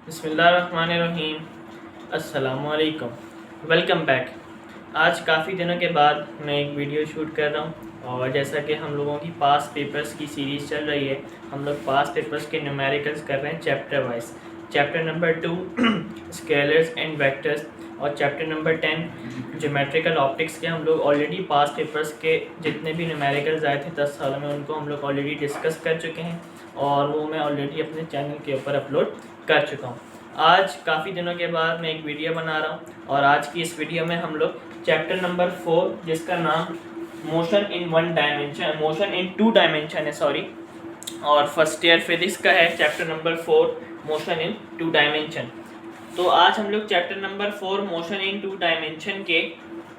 बिस्मिल्लाहिर्रहमानिर्रहीम। अस्सलामुअलैकुम, welcome back. आज काफ़ी दिनों के बाद मैं एक वीडियो शूट कर रहा हूँ और जैसा कि हम लोगों की पास पेपर्स की सीरीज़ चल रही है, हम लोग पास पेपर्स के न्यूमेरिकल्स कर रहे हैं chapter wise. Chapter number 2 scalars and vectors और चैप्टर नंबर 10 ज्योमेट्रिकल ऑप्टिक्स के हम लोग ऑलरेडी पास पेपर्स के जितने भी न्यूमेरिकल्स आए थे 10 सालों में उनको हम लोग ऑलरेडी डिस्कस कर चुके हैं और वो मैं ऑलरेडी अपने चैनल के ऊपर अपलोड कर चुका हूँ। आज काफ़ी दिनों के बाद मैं एक वीडियो बना रहा हूँ और आज की इस वीडियो में हम लोग चैप्टर नंबर 4 जिसका नाम मोशन इन टू डायमेंशन है और फर्स्ट ईयर फिजिक्स का है chapter number 4 motion in two dimension. तो आज हम लोग chapter number 4 motion in two dimension के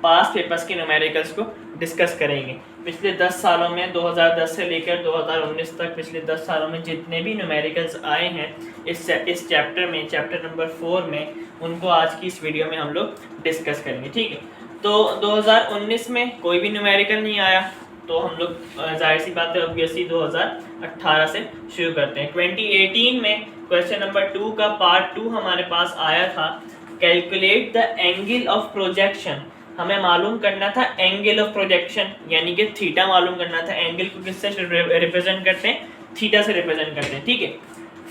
पास पेपर्स के न्यूमेरिकल्स को डिस्कस करेंगे। पिछले 10 सालों में 2010 से लेकर 2019 तक पिछले 10 सालों में जितने भी न्यूमेरिकल्स आए हैं इस चैप्टर में, चैप्टर नंबर 4 में, उनको आज की इस वीडियो में हम लोग डिस्कस करेंगे। ठीक है, तो 2019 में कोई भी न्यूमेरिकल नहीं आया तो हम लोग जाहिर सी बात है ऑब्वियसली 2018 से शुरू करते हैं। 2018 में क्वेश्चन नंबर 2 का पार्ट 2 हमारे पास आया था, calculate the angle of projection. हमें मालूम करना था एंगल ऑफ प्रोजेक्शन यानी कि थीटा मालूम करना था। एंगल को किससे रिप्रेजेंट करते हैं? थीटा से रिप्रेजेंट करते हैं। ठीक है,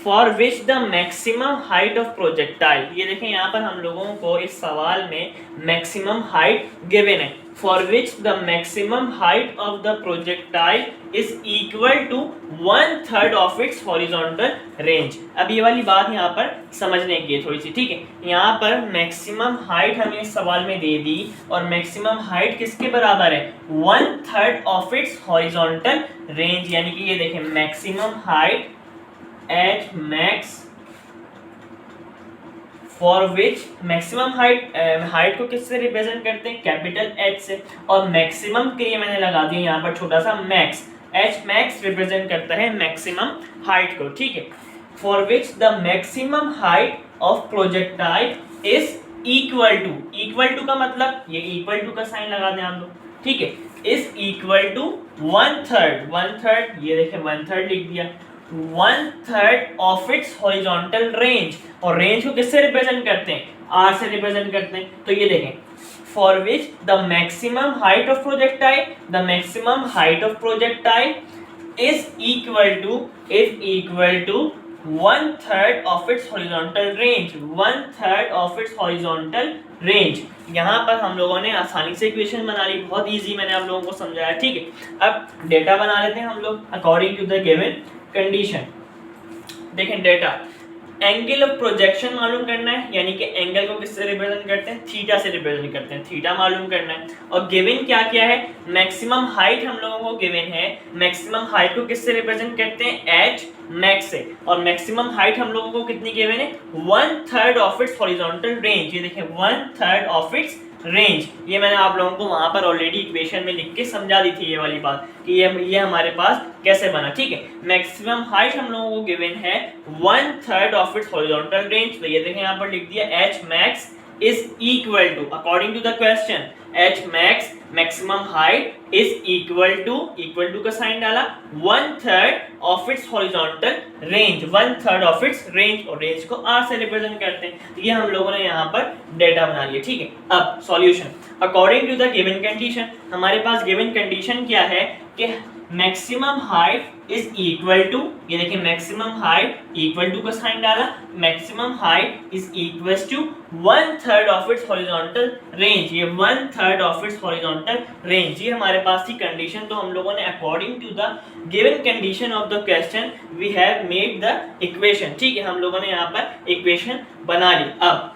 for which the maximum height of projectile. ये देखें यहाँ पर हम लोगों को इस सवाल में मैक्सिमम हाइट गिवन है। For which the maximum height of the projectile is equal to 1/3 of its horizontal range. अब ये वाली बात यहाँ पर समझने की है थोड़ी सी। ठीक है, यहाँ पर मैक्सिमम हाइट हमें इस सवाल में दे दी और मैक्सिमम हाइट किसके बराबर है? 1/3 ऑफ इट्स हॉरिजॉन्टल रेंज। यानी कि ये देखें maximum height at max for which maximum height को किससे रिप्रेजेंट करते हैं? कैपिटल एच से। और मैक्सिमम के लिए मैंने लगा दिया यहाँ पर छोटा सा मैक्स। एच मैक्स रिप्रेजेंट करता है मैक्सिमम हाइट को। ठीक है, for which the maximum height of projectile is equal to का मतलब ये इक्वल टू का साइन लगा दें आप लोग। ठीक है, इज इक्वल टू 1/3 ये देखें 1/3 लिख दिया, 1/3 ऑफ इट्स हॉरिजॉन्टल रेंज। और रेंज को किससे रिप्रेजेंट करते हैं? आर से रिप्रेजेंट करते हैं। तो ये देखें for which the maximum height of projectile is equal to 1/3 of its horizontal range. 1/3 of its horizontal range. यहाँ पर हम लोगों ने आसानी से इक्वेशन बना ली, बहुत इजी मैंने आप लोगों को समझाया। ठीक है, अब डेटा बना लेते हैं हम लोग according to the given condition. देखें डेटा, एंगल ऑफ प्रोजेक्शन मालूम करना है यानी कि एंगल को किससे रिप्रेजेंट करते हैं? थीटा से रिप्रेजेंट करते हैं। थीटा मालूम करना है और गिवन क्या क्या है? मैक्सिमम हाइट हम लोगों को गिवन है। मैक्सिमम हाइट को किससे रिप्रेजेंट करते हैं? एच मैक्स से। और मैक्सिमम हाइट हम लोगों को कितनी गिवन है? 1/3 ऑफ इट्स हॉरिजॉन्टल रेंज। ये देखें 1/3 ऑफ इट्स रेंज। ये मैंने आप लोगों को वहां पर ऑलरेडी इक्वेशन में लिख के समझा दी थी ये वाली बात कि ये हमारे पास कैसे बना। ठीक है, मैक्सिमम हाइट हम लोगों को गिवन है 1/3 ऑफ इट्स हॉरिजॉन्टल रेंज। तो ये देखें यहाँ पर लिख दिया h max is equal to according to the question h max maximum height is equal to का साइन डाला 1/3 of its horizontal range. 1/3 of its range और रेंज को आर से रिप्रेजेंट करते हैं। ये हम लोगों ने यहाँ पर डेटा बना लिया। ठीक है, अब solution according to the given condition. हमारे पास गिवन कंडीशन क्या है कि maximum height is equal to, ये देखिए मैक्सिमम हाइट इक्वल टू का साइन डाला, maximum height is equal to 1/3 of its horizontal range. ये 1/3 ऑफ इट्स हॉरिजॉन्टल रेंज, ये हमारे पास थी कंडीशन। तो हम लोगों ने according to the given condition of the question we have made the equation. ठीक है, हम लोगों ने यहाँ पर इक्वेशन बना ली। अब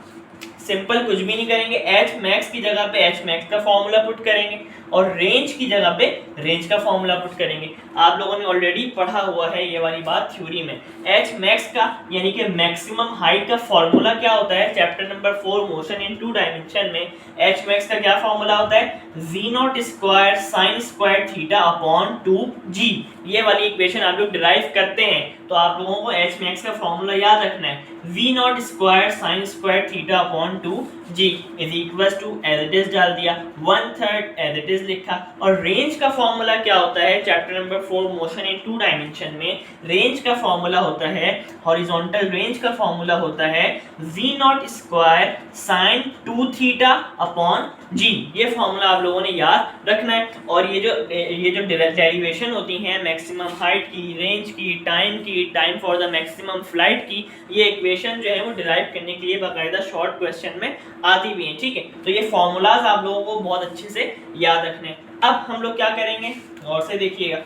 सिंपल कुछ भी नहीं करेंगे, एच मैक्स की जगह पे एच मैक्स का फॉर्मूला पुट करेंगे और रेंज की जगह पे रेंज का फॉर्मूला पुट करेंगे। आप लोगों ने ऑलरेडी पढ़ा हुआ है ये वाली बात थ्योरी में। एच मैक्स का यानी कि मैक्सिमम हाइट का फॉर्मूला क्या होता है? Chapter number 4 motion in two dimension में एच मैक्स का क्या फॉर्मूला होता है? v0 square sine square theta upon 2g। ये वाली इक्वेशन आप लोग डिराइव करते हैं तो आप लोगों को एच मैक्स का फॉर्मूला याद रखना है, v0 square sine square theta upon 2 g is equal to as it is डाल दिया, 1/3 एज इट इज लिखा। और रेंज का फॉर्मूला क्या होता है chapter number 4 motion in 2 dimension में, रेंज का फॉर्मूला होता है, हॉरिजॉन्टल रेंज का फॉर्मूला होता है v0 square sine 2 theta upon g. ये फॉर्मूला आप लोगों ने याद रखना है। और ये जो डेरिवेशन होती हैं मैक्सिमम हाइट की, रेंज की, time for the maximum flight की, ये इक्वेशन जो है वो डिराइव करने के लिए बाकायदा शॉर्ट क्वेश्चन में आती भी हैं, ठीक है। तो ये फॉर्मूलाज आप लोगों को बहुत अच्छे से याद रखने हैं। अब हम लोग क्या करेंगे और से देखिएगा,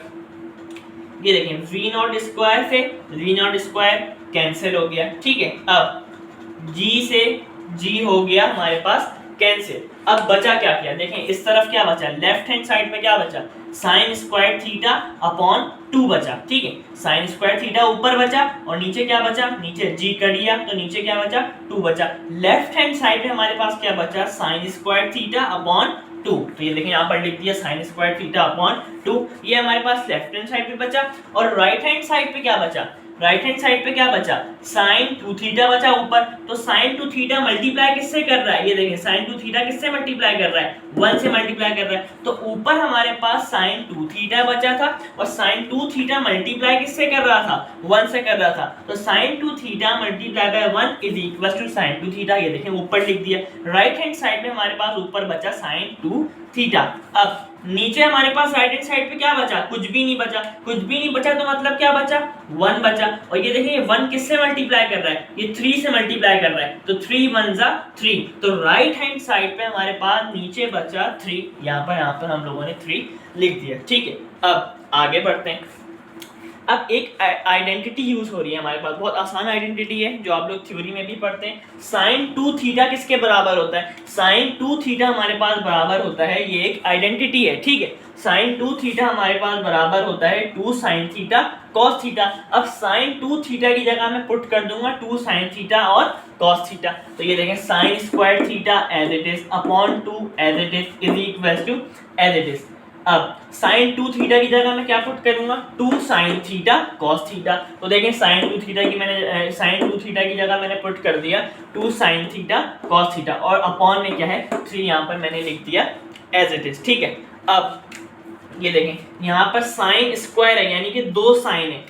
ये देखें v0 स्क्वायर से v0 स्क्वायर कैंसिल हो गया, ठीक है। अब g से g हो गया हमारे पास कैंसिल। अब बचा क्या क्या, देखें इस तरफ क्या बचा, लेफ्ट हैंड साइड पे क्या बचा, साइन स्क्वायर थीटा अपॉन 2 बचा, ठीक है। साइन स्क्वायर थीटा ऊपर बचा और नीचे क्या बचा, नीचे g कर दिया तो नीचे क्या बचा, 2 बचा। लेफ्ट हैंड साइड पे हमारे पास क्या बचा, साइन स्क्वायर थीटा अपॉन 2। तो ये देखें यहाँ पर लिख दिया साइन स्क्वायर थीटा अपॉन 2, ये हमारे पास लेफ्ट हैंड साइड पे बचा। और राइट हैंड साइड पे क्या बचा, राइट हैंड साइड पे क्या बचा, साइन 2 थीटा बचा ऊपर। तो साइन 2 थीटा मल्टीप्लाई किससे कर रहा है, ये देखें साइन 2 थीटा किससे मल्टीप्लाई कर रहा है, 1 से मल्टीप्लाई कर रहा है। तो ऊपर हमारे पास साइन 2 थीटा बचा था और साइन 2 थीटा मल्टीप्लाई किससे कर रहा था, 1 से कर रहा था। तो sine 2 theta multiply by 1 is equal to sine 2 theta, ये देखें ऊपर लिख दिया। राइट हैंड साइड में हमारे पास ऊपर बचा साइन 2 थीटा। अब नीचे हमारे पास राइट हैंड साइड पे क्या बचा, कुछ भी नहीं बचा। कुछ भी नहीं बचा तो मतलब क्या बचा, 1 बचा। और ये देखिए 1 किससे मल्टीप्लाई कर रहा है, ये 3 से मल्टीप्लाई कर रहा है। तो 3 1 जा 3। तो राइट हैंड साइड पे हमारे पास नीचे बचा 3, यहाँ पर हम लोगों ने 3 लिख दिया, ठीक है। अब आगे बढ़ते हैं। अब एक आइडेंटिटी यूज हो रही है हमारे पास, बहुत आसान आइडेंटिटी है जो आप लोग थ्योरी में भी पढ़ते हैं। साइन 2 थीटा किसके बराबर होता है, साइन 2 थीटा हमारे पास बराबर होता है, ये एक आइडेंटिटी है, ठीक है। साइन 2 थीटा हमारे पास बराबर होता है 2 साइन थीटा कॉस थीटा। अब साइन 2 थीटा की जगह मैं पुट कर दूंगा 2 साइन थीटा और कॉस थीटा। तो ये देखें sine square theta as it is upon 2 as it is equal to as it is. अब साइन 2 थीटा की जगह मैं क्या पुट करूंगा, 2 साइन थीटा कॉस थीटा। तो देखें साइन 2 थीटा की मैंने साइन 2 थीटा की जगह मैंने पुट कर दिया 2 साइन थीटा कॉस थीटा और अपॉन में क्या है 3 यहाँ पर मैंने लिख दिया एज इट इज, ठीक है। अब ये देखें यहाँ पर साइन स्क्वायर है यानी कि 2 साइन है,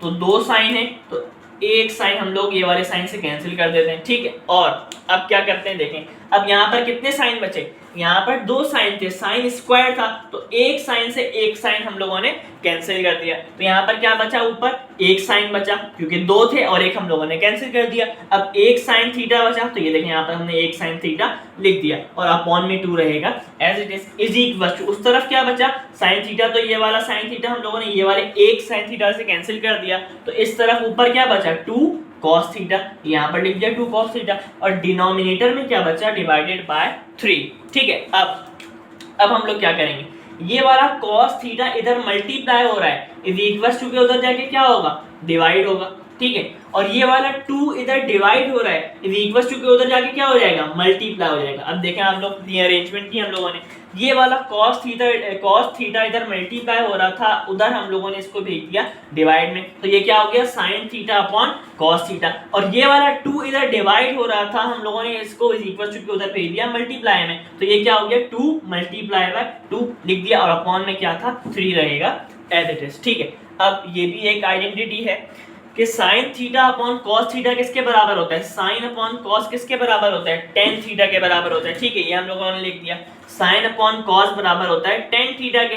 तो 2 साइन है तो एक साइन हम लोग ये वाले साइन से कैंसिल कर देते हैं, ठीक है। और अब क्या करते हैं, देखें अब यहाँ पर कितने साइन बचे, यहाँ पर 2 साइन थे, साइन स्क्वायर था तो एक साइन से एक साइन हम लोगों ने कैंसिल कर दिया। तो यहाँ पर क्या बचा, ऊपर एक साइन बचा क्योंकि 2 थे और एक हम लोगों ने कैंसिल कर दिया। अब एक साइन थीटा बचा तो ये देखें यहाँ पर हमने एक साइन थीटा लिख दिया और अपॉन में 2 रहेगा as it is equal to. उस तरफ क्या बचा साइन थीटा, तो ये वाला साइन थीटा हम लोगों ने ये वाले एक साइन थीटा से कैंसिल कर दिया। तो इस तरफ ऊपर क्या बचा 2 cos थीटा, यहाँ पर लिख दिया 2 cos थीटा और डिनोमिनेटर में क्या बचा डिवाइडेड बाय 3, ठीक है। अब हम लोग क्या करेंगे, ये वाला cos थीटा इधर मल्टीप्लाई हो रहा है इज इक्वल टू के उधर जाके क्या होगा डिवाइड होगा, ठीक है। और ये वाला 2 इधर डिवाइड हो रहा है इज इक्वल टू के उधर जाके क्या हो जाएगा मल्टीप्लाई हो जाएगा। अब देखें आप लोग रीअरेंजमेंट की हम लोगों ने, ये वाला cos थीटा इधर मल्टीप्लाई हो रहा था, उधर हम लोगों ने इसको भेज दिया डिवाइड में, तो ये क्या हो गया sin theta upon cos theta. और ये वाला 2 इधर डिवाइड हो रहा था, हम लोगों ने इसको इज इक्वल टू के उधर भेज दिया मल्टीप्लाई में, तो ये क्या हो गया 2 मल्टीप्लाई बाय 2 लिख दिया और अपॉन में क्या था 3 रहेगा एज इट इज, ठीक है। अब ये भी एक आइडेंटिटी है कि sign theta upon cos theta किसके बराबर होता है, साइन अपॉन कॉस किसके बराबर होता है टेन थीटा के बराबर होता है, ठीक है। ये हम लोगों ने लिख दिया साइन अपॉन कॉस बराबर होता है टेन थीटा के,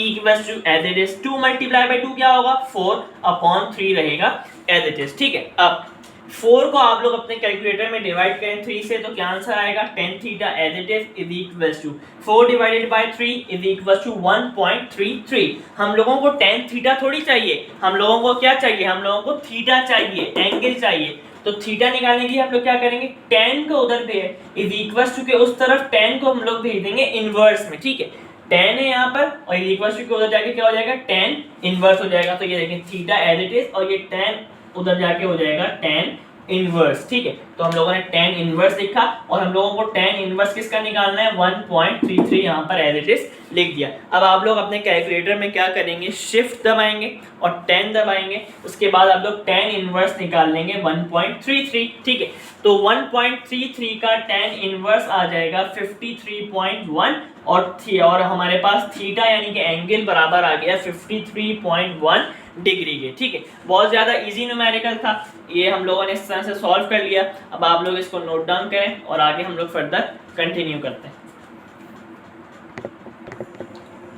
equals to as it is 2 multiply by 2 क्या होगा 4 अपॉन 3 रहेगा एज इट इज, ठीक है। अब 4 को आप लोग अपने कैलकुलेटर में डिवाइड करें 3 से तो क्या आंसर आएगा tan theta as it is equals to 4 divided by 3 is equals to 1.33। हम लोगों को टेन थीटा थोड़ी चाहिए, हम लोगों को क्या चाहिए, हम लोगों को थीटा चाहिए, एंगल चाहिए। तो थीटा निकालने के लिए हम लोग क्या करेंगे टेन को उधर पे इज इक्वल्स टू के उस तरफ टेन को हम लोग भेज देंगे इनवर्स में, ठीक है। टेन है यहाँ पर और इक्वल्स टू के उधर जाके क्या हो जाएगा टेन इनवर्स हो जाएगा। तो ये देखिए थीटा एज इट इज और ये टेन उधर जाके हो जाएगा टेन इनवर्स, ठीक है। तो हम लोगों ने tan इनवर्स लिखा और हम लोगों को tan इनवर्स किसका निकालना है 1.33 यहाँ पर एज इट इज लिख दिया। अब आप लोग अपने कैलकुलेटर में क्या करेंगे, शिफ्ट दबाएंगे और 10 दबाएंगे, उसके बाद आप लोग tan इनवर्स निकाल लेंगे 1.33, ठीक है। तो 1.33 का tan इनवर्स आ जाएगा 53.1 और हमारे पास थीटा यानी कि एंगल बराबर आ गया 53.1 डिग्री के, ठीक है। बहुत ज़्यादा इजी न्यूमेरिकल था, ये हम लोगों ने इस तरह से सॉल्व कर लिया। अब आप लोग इसको नोट डाउन करें और आगे हम लोग फर्दर कंटिन्यू करते हैं।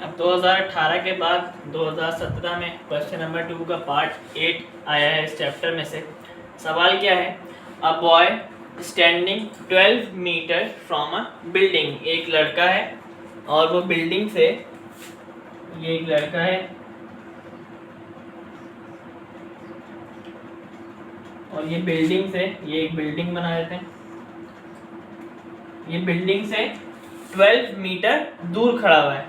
अब 2018 के बाद 2017 में क्वेश्चन नंबर 2 का पार्ट 8 आया है इस चैप्टर में से। सवाल क्या है, a boy standing 12 meter from a building, एक लड़का है और वो बिल्डिंग से, ये एक लड़का है और ये बिल्डिंग से, ये एक बिल्डिंग बना देते हैं, ये बिल्डिंग से 12 मीटर दूर खड़ा हुआ है,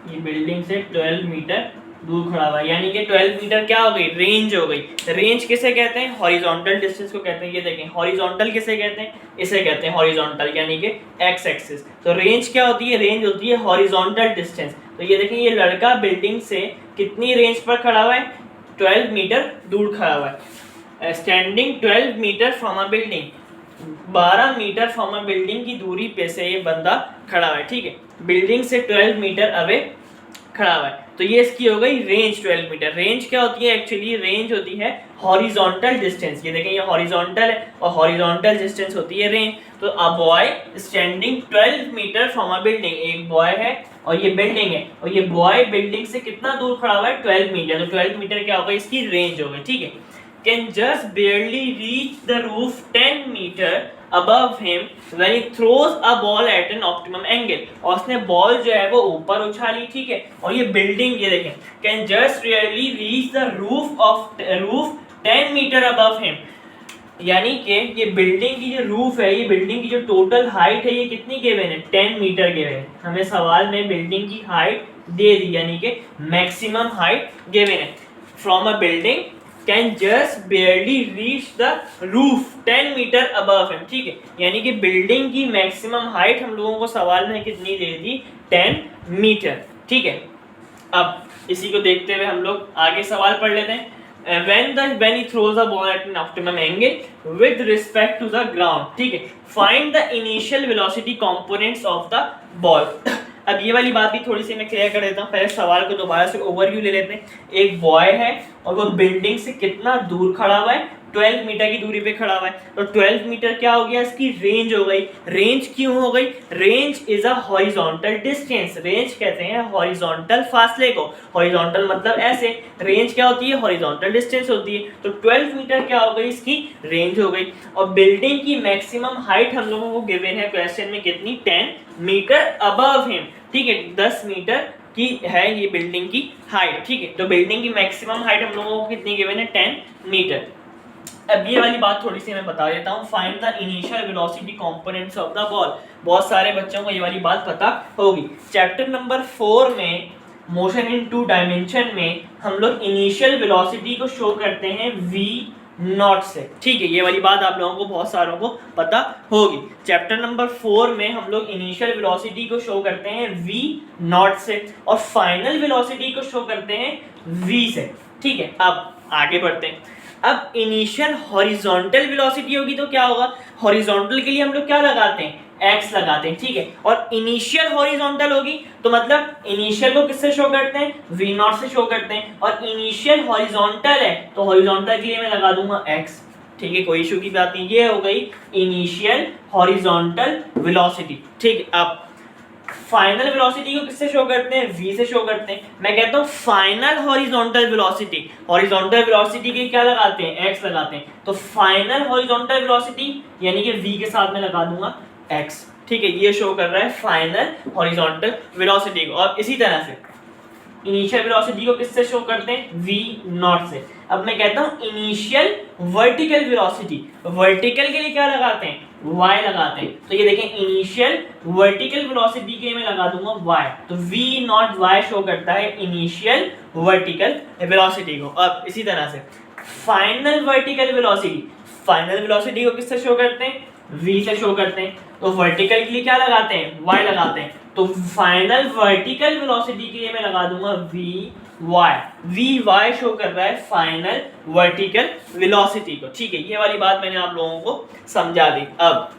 ये बिल्डिंग से 12 मीटर दूर खड़ा हुआ है, यानी कि 12 मीटर क्या हो गई, रेंज हो गई। रेंज किसे कहते हैं, हॉरिजॉन्टल डिस्टेंस को कहते हैं। ये देखें हॉरिजॉन्टल किसे कहते हैं, इसे कहते हैं हॉरिजॉन्टल यानी कि एक्स एक्सिस। तो रेंज क्या होती है, रेंज होती है हॉरिजॉन्टल डिस्टेंस। तो ये देखें ये लड़का बिल्डिंग से कितनी रेंज पर खड़ा हुआ है, 12 मीटर दूर खड़ा हुआ है। Standing 12 meter from a building, 12 meter from a building की दूरी पे से ये बंदा खड़ा हुआ है, ठीक है। बिल्डिंग से 12 मीटर अवे खड़ा हुआ है, तो ये इसकी हो गई रेंज 12 मीटर। रेंज क्या होती है, एक्चुअली रेंज होती है हॉरिजॉन्टल डिस्टेंस। ये देखें ये हॉरिजॉन्टल है और हॉरिजॉन्टल डिस्टेंस होती है रेंज। तो a boy standing 12 meter from a building, एक बॉय है और ये बिल्डिंग है और ये बॉय बिल्डिंग से कितना दूर खड़ा हुआ है, 12 मीटर। तो 12 मीटर क्या होगा, इसकी रेंज होगी, ठीक है। Can just barely reach the roof 10 meter above him when he throws a ball at an optimum angle। और उसने बॉल जो है वो ऊपर उछाली, ठीक है। और ये बिल्डिंग, ये देखें can just barely reach the roof 10 meter above him, यानी कि ये बिल्डिंग की जो रूफ है, ये बिल्डिंग की जो टोटल हाइट है, ये कितनी गिवन है, 10 मीटर गिवन है। हमें सवाल में बिल्डिंग की हाइट दे दी, यानी कि मैक्सिमम हाइट गिवन है। From a building can just barely reach the roof 10 meter above him, ठीक है। यानी कि बिल्डिंग की मैक्सिमम हाइट हम लोगों को सवाल में कितनी दे दी, 10 मीटर, ठीक है। अब इसी को देखते हुए हम लोग आगे सवाल पढ़ लेते हैं। when he throws a ball at an optimum angle with respect to the ground, ठीक है। find the initial velocity components of the ball। अब ये वाली बात भी थोड़ी सी मैं क्लियर कर देता हूँ, पहले सवाल को दोबारा से ओवरव्यू ले लेते हैं। एक बॉय है और वो बिल्डिंग से कितना दूर खड़ा हुआ है, 12 मीटर की दूरी पे खड़ा हुआ है। तो 12 मीटर क्या हो गया, इसकी रेंज हो गई। रेंज क्यों हो गई, range is a horizontal distance. Range कहते हैं हॉरिजॉन्टल फासले को, हॉरिजॉन्टल मतलब ऐसे, रेंज क्या होती है, हॉरिजॉन्टल डिस्टेंस होती है। तो 12 मीटर क्या हो गई, इसकी रेंज हो गई। और बिल्डिंग की मैक्सिमम हाइट हम लोगों को गिवन है क्वेश्चन में कितनी, 10 मीटर अबव हिम, ठीक है। 10 मीटर की है ये बिल्डिंग की हाइट, ठीक है। तो बिल्डिंग की मैक्सिमम हाइट हम लोगों को कितनी गिवन है, 10 मीटर। अब ये वाली बात थोड़ी सी मैं बता देता हूँ, find the initial velocity components of the ball. बहुत सारे बच्चों को ये वाली बात पता होगी। चैप्टर नंबर 4 में मोशन इन 2 डायमेंशन में हम लोग इनिशियल वेलोसिटी को शो करते हैं v नॉट से, ठीक है। ये वाली बात आप लोगों को बहुत सारों को पता होगी। चैप्टर नंबर 4 में हम लोग इनिशियल वेलोसिटी को शो करते हैं v नॉट से और फाइनल वेलोसिटी को शो करते हैं v से, ठीक है। अब आगे बढ़ते हैं। अब इनिशियल हॉरिजॉन्टल वेलोसिटी होगी तो क्या होगा, हॉरिजॉन्टल के लिए हम लोग क्या लगाते हैं, x लगाते हैं, ठीक है। और इनिशियल हॉरिजॉन्टल होगी तो मतलब इनिशियल को किससे शो करते हैं, v नॉट से शो करते हैं। और इनिशियल हॉरिजॉन्टल है तो हॉरिजॉन्टल के लिए मैं लगा दूंगा x, ठीक है, कोई इशू की बात नहीं। ये हो गई इनिशियल हॉरिजॉन्टल वेलोसिटी, ठीक है। अब फाइनल वेलोसिटी को किससे शो करते हैं, v से शो करते हैं। मैं कहता हूँ final horizontal velocity, horizontal velocity के क्या लगाते हैं, x लगाते हैं। तो फाइनल हॉरिजॉन्टल वेलोसिटी यानी कि v के साथ में लगा दूंगा x, ठीक है। ये शो कर रहा है फाइनल हॉरिजॉन्टल वेलोसिटी को। और इसी तरह से इनिशियल वेलोसिटी को किससे शो करते हैं, v नॉट से। अब मैं कहता हूँ इनिशियल वर्टिकल वेलोसिटी, वर्टिकल के लिए क्या लगाते हैं, y लगाते हैं। तो ये देखें इनिशियल वर्टिकल वेलोसिटी के लिए मैं लगा दूंगा y, तो v नॉट y शो करता है इनिशियल वर्टिकल वेलोसिटी को। अब इसी तरह से final vertical velocity, final velocity को किससे शो करते हैं, v से शो करते हैं। तो वर्टिकल के लिए क्या लगाते हैं, y लगाते हैं। तो फाइनल वर्टिकल वेलोसिटी के लिए मैं लगा दूंगा vy शो कर रहा है फाइनल वर्टिकल वेलोसिटी को। ठीक है, ये वाली बात मैंने आप लोगों को समझा दी। अब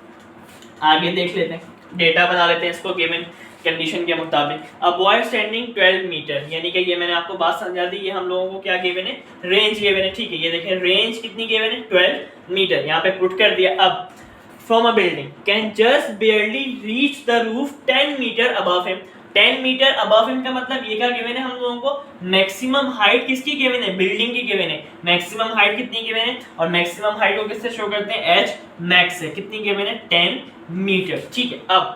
आगे देख लेते हैं, डेटा बना लेते हैं इसको गिवन कंडीशन के मुताबिक। अब बॉय स्टैंडिंग 12 मीटर, यानी कि ये मैंने आपको बात समझा दी। ये हम लोगों को क्या गिवन है, रेंज गिवन है। ठीक है, ये देखें रेंज कितनी गिवन है, 12 मीटर, यहाँ पे पुट कर दिया। अब from a building can just barely reach the roof 10 meter above him. 10 meter above him का मतलब ये क्या गिवन है हम लोगों को, मैक्सिमम हाइट किसकी गिवन है, बिल्डिंग की गिवन है। मैक्सिमम हाइट कितनी गिवन है, और मैक्सिमम हाइट को किससे शो करते हैं, एच मैक्स से। कितनी गिवन है, 10 मीटर। ठीक है, अब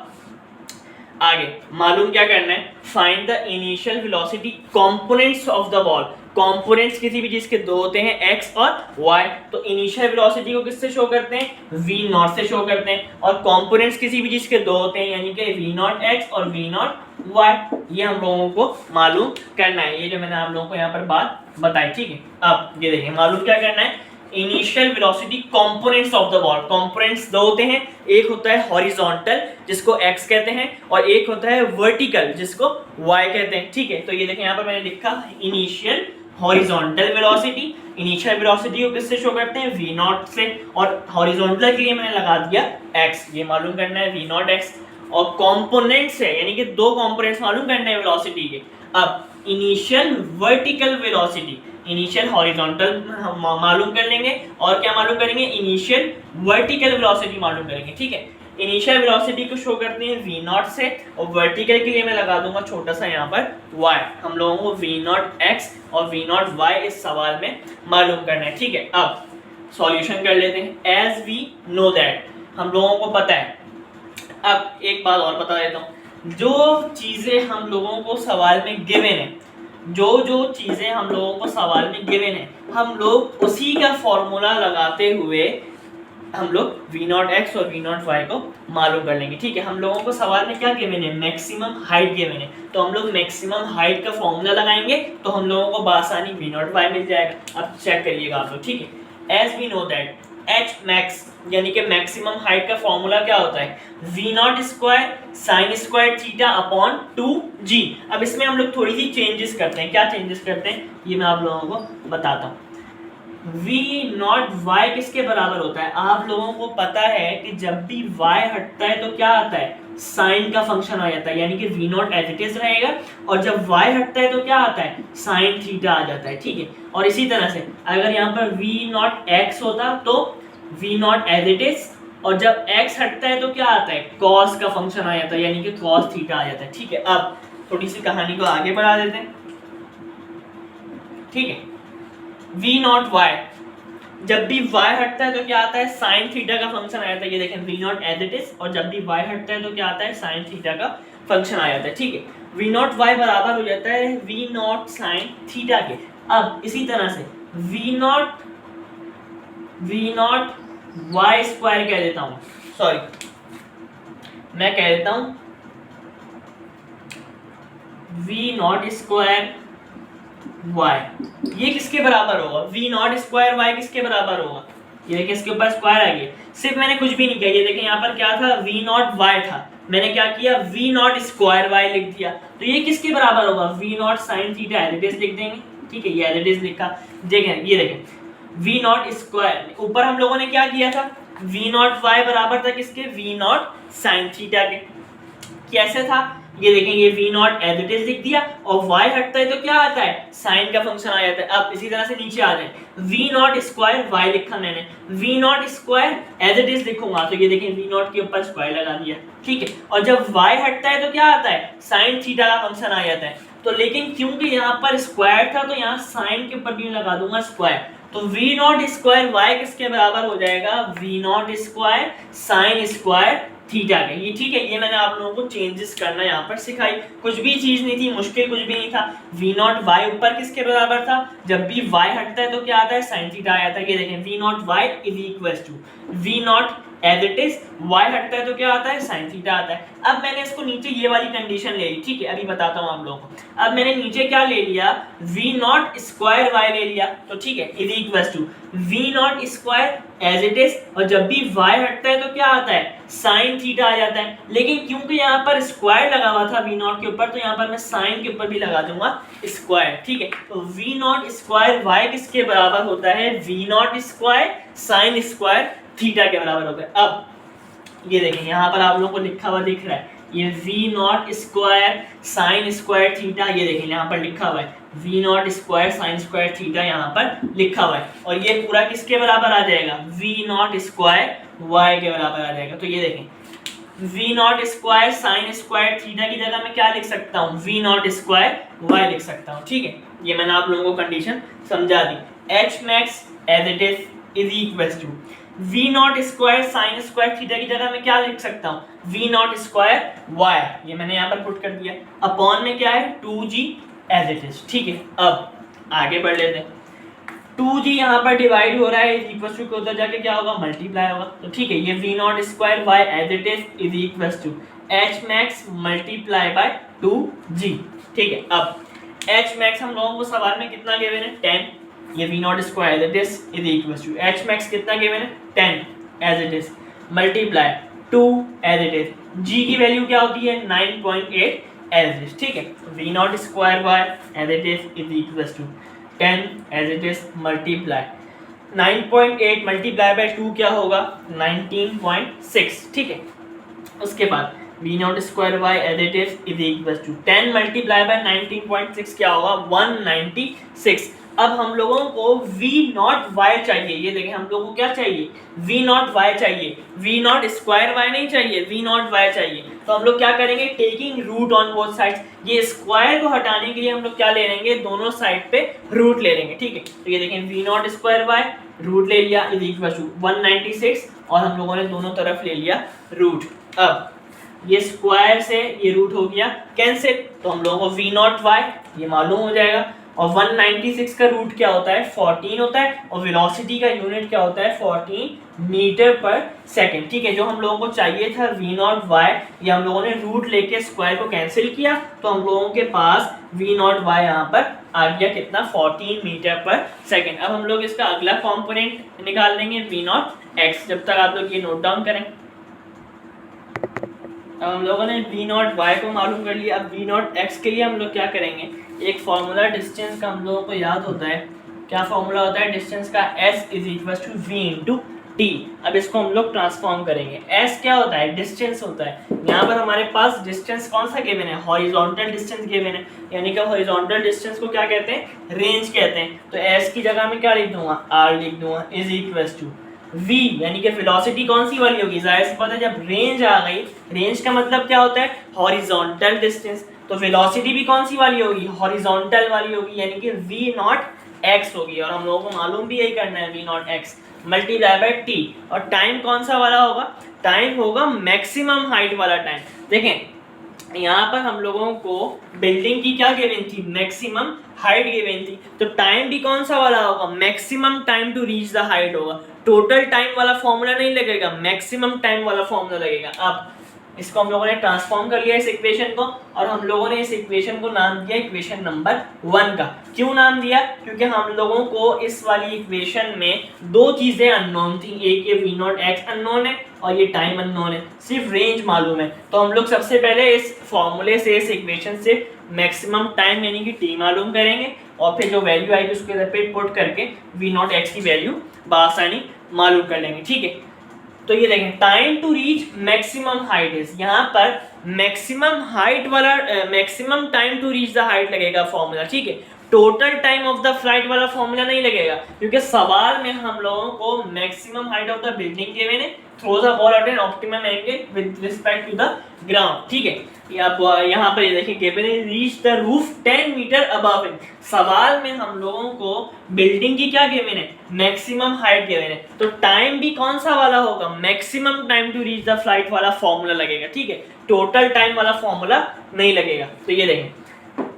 आगे मालूम क्या करना है, find the initial velocity components of the ball. Components किसी भी चीज के दो होते हैं, x और y। तो इनिशियल वेलोसिटी को किससे शो करते हैं, v नॉट से शो करते हैं। और कंपोनेंट्स किसी भी चीज के दो होते हैं, यानी कि v नॉट x और v नॉट y। ये हम लोगों को मालूम करना है, ये जो मैंने आप लोगों को यहाँ पर बात बताई। ठीक है, अब ये देखिए मालूम क्या करना है, initial velocity components of the ball. Components दो होते हैं, एक होता है हॉरिजॉन्टल जिसको x कहते हैं, और एक होता है वर्टिकल जिसको y कहते हैं। ठीक है, तो ये देखें यहाँ पर मैंने लिखा initial horizontal velocity. Initial velocity को किससे शो करते हैं, v नॉट से, और हॉरिजॉन्टल के लिए मैंने लगा दिया x। ये मालूम करना है v नॉट x, और कंपोनेंट्स है यानी कि दो कंपोनेंट्स मालूम करने हैं वेलोसिटी के। अब initial vertical velocity, initial horizontal मालूम कर लेंगे, और क्या मालूम करेंगे, इनिशियल वर्टिकल वेलोसिटी मालूम करेंगे। ठीक है, इनिशियल वेलोसिटी को शो करते हैं v नॉट से, और वर्टिकल के लिए मैं लगा दूंगा छोटा सा यहाँ पर y। हम लोगों को v नॉट x और v नॉट y इस सवाल में मालूम करना है। ठीक है, अब सॉल्यूशन कर लेते हैं। एज वी नो दैट, हम लोगों को पता है। अब एक बात और बता देता हूँ, जो चीज़ें हम लोगों को सवाल में गिवन है, जो चीज़ें हम लोगों को सवाल में गिवन है, हम लोग उसी का फॉर्मूला लगाते हुए हम लोग v नॉट x और v नॉट y को मालूम कर लेंगे। ठीक है, हम लोगों को सवाल में क्या गिवन है, मैक्सिमम हाइट गिवन है, तो हम लोग मैक्सिमम हाइट का फॉर्मूला लगाएंगे तो हम लोगों को बासानी v नॉट y मिल जाएगा। अब चेक करिएगा आप लोग। ठीक है, as we know that h max यानी कि मैक्सिमम हाइट का फॉर्मूला क्या होता है, v not square sine square theta upon 2g। अब इसमें हम लोग थोड़ी सी चेंजेस करते हैं। क्या चेंजेस करते हैं ये मैं आप लोगों को बताता हूँ। v नॉट y किसके बराबर होता है, आप लोगों को पता है कि जब भी y हटता है तो क्या आता है, साइन का फंक्शन आ जाता है, यानी कि v naught as it is रहेगा, और जब y हटता है तो क्या आता है, साइन थीटा आ जाता है। ठीक है, और इसी तरह से अगर यहाँ पर v नॉट x होता तो v naught as it is, और जब x हटता है तो क्या आता है, cos का फंक्शन आ जाता है, यानी कि cos थीटा आ जाता है। ठीक है, अब थोड़ी सी कहानी को आगे बढ़ा देते हैं। ठीक है, v नॉट y, जब भी y हटता है तो क्या आता है, साइन थीटा का फंक्शन आ जाता है। ये देखें v naught as it is, और जब भी y हटता है तो क्या आता है, साइन थीटा का फंक्शन आ जाता है। ठीक है, v नॉट y बराबर हो जाता है v नॉट साइन थीटा के। अब इसी तरह से v नॉट y स्क्वायर कह देता हूँ, सॉरी मैं कह देता हूँ v नॉट स्क्वायर y, ये किसके बराबर होगा, v नॉट स्क्वायर y किसके बराबर होगा, ये देखिए इसके ऊपर स्क्वायर आ गया, सिर्फ मैंने कुछ भी नहीं किया। ये देखिए यहाँ पर क्या था, v नॉट y था, मैंने क्या किया, v नॉट स्क्वायर y लिख दिया। तो ये किसके बराबर होगा, v naught sine theta as it is लिख देंगे। ठीक है, ये एज इट इज लिखा। देखें ये देखें v नॉट स्क्वायर, ऊपर हम लोगों ने क्या किया था, v नॉट y बराबर था किसके, v नॉट साइन थीटा के। कैसे था, ये देखें ये v naught as it is लिख दिया, और y हटता है तो क्या आता है, साइन का फंक्शन आ जाता है। अब इसी तरह से नीचे आ जाए, v नॉट स्क्वायर y लिखा मैंने, v not square as it is लिखूंगा तो ये देखें v नॉट के ऊपर स्क्वायर लगा दिया। ठीक है, और जब y हटता है तो क्या आता है, साइन थीटा का फंक्शन आ जाता है। तो लेकिन क्योंकि यहाँ पर स्क्वायर था तो यहाँ साइन के ऊपर भी लगा दूंगा स्क्वायर, तो v नॉट स्क्वायर y किसके बराबर हो जाएगा, v not square sine square theta के। ये ठीक है, ये मैंने आप लोगों को चेंजेस करना यहाँ पर सिखाई, कुछ भी चीज नहीं थी, मुश्किल कुछ भी नहीं था। v नॉट y ऊपर किसके बराबर था, जब भी y हटता है तो क्या आता है, साइन थीटा आ जाता है। ये देखें v not y is equal to v naught as it is, y हटता है तो क्या आता है sin थीटा आता है। अब मैंने इसको नीचे ये वाली कंडीशन ले ली, ठीक है, अभी बताता हूँ आप लोगों को। अब मैंने नीचे क्या ले लिया, v नॉट स्क्वायर y ले लिया, तो ठीक है, is equal to v not square as it is, और जब भी y हटता है तो क्या आता है sin थीटा आ जाता है। लेकिन क्योंकि यहाँ पर स्क्वायर लगा हुआ था v नॉट के ऊपर, तो यहाँ पर मैं sin के ऊपर भी लगा दूंगा स्क्वायर, ठीक है। तो v नॉट स्क्वायर y किसके बराबर होता है, v not square sin square theta के बराबर होता है। अब ये देखें यहाँ पर आप लोगों को लिखा हुआ दिख रहा है, ये v not square sin square theta, ये देखें यहाँ पर लिखा हुआ है v not square sin square theta यहाँ पर लिखा हुआ है, और ये पूरा किसके बराबर आ जाएगा, v नॉट स्क्वायर y के बराबर आ जाएगा। तो ये देखें v not square sin square theta की जगह मैं क्या लिख सकता हूँ, v नॉट स्क्वायर y लिख सकता हूँ, ठीक है। ये मैंने आप लोगों को कंडीशन समझा दी। h max as it is equals to v not square sin square theta की जगह मैं क्या लिख सकता हूँ, v नॉट स्क्वायर y, ये मैंने यहाँ पर पुट कर दिया, अपॉन में क्या है 2g एज इट इज, ठीक है। अब आगे बढ़ लेते हैं, 2g यहाँ पर डिवाइड हो रहा है, इज इक्वल टू उधर जाके क्या होगा, मल्टीप्लाई होगा, तो ठीक है, ये v not square y as it is equal to h max multiply by 2g, ठीक है। अब h max हम लोगों को सवाल में कितना गिवन है 10, ये v not square as it equals to h max कितना गिवन है 10 as it is multiply 2 as it is, g की वैल्यू क्या होती है 9.8 एज इट इज, ठीक है। v not square y as it is equals to 10 as it is multiply 9.8 multiply by 2 क्या होगा 19.6, ठीक है। उसके बाद v not square y as it is equal to 10 multiply by 19.6 क्या होगा 196। अब हम लोगों को v नॉट y चाहिए, ये देखें हम लोगों को क्या चाहिए v नॉट y चाहिए, v नॉट स्क्वायर y नहीं चाहिए, v नॉट y चाहिए। तो हम लोग क्या करेंगे, taking root on both sides, ये स्क्वायर को हटाने के लिए हम लोग क्या ले लेंगे, दोनों साइड पे रूट ले लेंगे, ठीक है। तो ये देखें v not square y root ले लिया इज इक्वल टू 196, और हम लोगों ने दोनों तरफ ले लिया रूट। अब ये स्क्वायर से ये रूट हो गया कैंसिल, तो हम लोगों को v नॉट y ये मालूम हो जाएगा, और 196 का रूट क्या होता है 14 होता है, और वेलोसिटी का यूनिट क्या होता है 14 मीटर पर सेकंड, ठीक है। जो हम लोगों को चाहिए था v नॉट y, ये हम लोगों ने रूट लेके स्क्वायर को कैंसिल किया, तो हम लोगों के पास v नॉट y यहाँ पर आ गया कितना 14 मीटर पर सेकंड। अब हम लोग इसका अगला कॉम्पोनेंट निकाल लेंगे v नॉट x, जब तक आप लोग ये नोट डाउन करें। अब हम लोगों ने v नॉट y को मालूम कर लिया, अब v नॉट x के लिए हम लोग क्या करेंगे, एक फॉर्मूला डिस्टेंस का हम लोगों को याद होता है, क्या फॉर्मूला होता है डिस्टेंस का, s is equal to v into t. अब इसको हम लोग ट्रांसफॉर्म करेंगे, s क्या होता है डिस्टेंस होता है, यहाँ पर हमारे पास डिस्टेंस कौन सा गिवन है हॉरिजॉन्टल डिस्टेंस गिवन है, यानी कि हॉरिजॉन्टल डिस्टेंस को क्या कहते हैं रेंज कहते हैं। तो s की जगह में क्या लिख दूंगा r लिख दूंगा इज इक्वल टू v, यानी कि वेलोसिटी कौन सी वाली होगी, जाहिर सी बात है जब रेंज आ गई, रेंज का मतलब क्या होता है हॉरिजॉन्टल डिस्टेंस, तो वेलोसिटी भी कौन सी वाली होगी हॉरिजॉन्टल वाली होगी, यानी कि v नॉट x होगी, और हम लोगों को मालूम भी यही करना है v not x multiply by t। और टाइम कौन सा वाला होगा, टाइम होगा मैक्सिमम हाइट वाला टाइम। देखें यहाँ पर हम लोगों को बिल्डिंग की क्या गिवन थी मैक्सिमम हाइट गिवन थी, तो टाइम भी कौन सा वाला होगा maximum time to reach the height होगा, टोटल टाइम वाला फॉर्मूला नहीं लगेगा, मैक्सिमम टाइम वाला फॉर्मूला लगेगा। अब इसको हम लोगों ने ट्रांसफॉर्म कर लिया इस इक्वेशन को, और हम लोगों ने इस इक्वेशन को नाम दिया इक्वेशन नंबर 1 का। क्यों नाम दिया, क्योंकि हम लोगों को इस वाली इक्वेशन में दो चीजें अननोन थी, एक ये v नॉट x अननोन है और ये टाइम अननोन है, सिर्फ रेंज मालूम है। तो हम लोग सबसे पहले इस फॉर्मूले से इस इक्वेशन से मैक्सिमम टाइम यानी कि t मालूम करेंगे, और फिर जो वैल्यू आएगी उसके इधर पे पुट करके v नॉट x की वैल्यू बासानी मालूम कर लेंगे, ठीक है। तो ये देखें time to reach maximum height is, यहाँ पर मैक्सिमम हाइट वाला maximum time to reach the height लगेगा फॉर्मूला, ठीक है। Total time of the flight वाला फॉर्मूला नहीं लगेगा, क्योंकि सवाल में हम लोगों को maximum height of the building given है, throw the ball at an optimum angle with respect to the ground, ठीक है। यहाँ पर ये देखिए गिवन है reach the roof 10 meter above him, सवाल में हम लोगों को बिल्डिंग की क्या गिवन है मैक्सिमम हाइट गिवन है, तो टाइम भी कौन सा वाला होगा maximum time to reach the flight वाला फॉर्मूला लगेगा, ठीक है। टोटल टाइम वाला फॉर्मूला नहीं लगेगा। तो ये देखें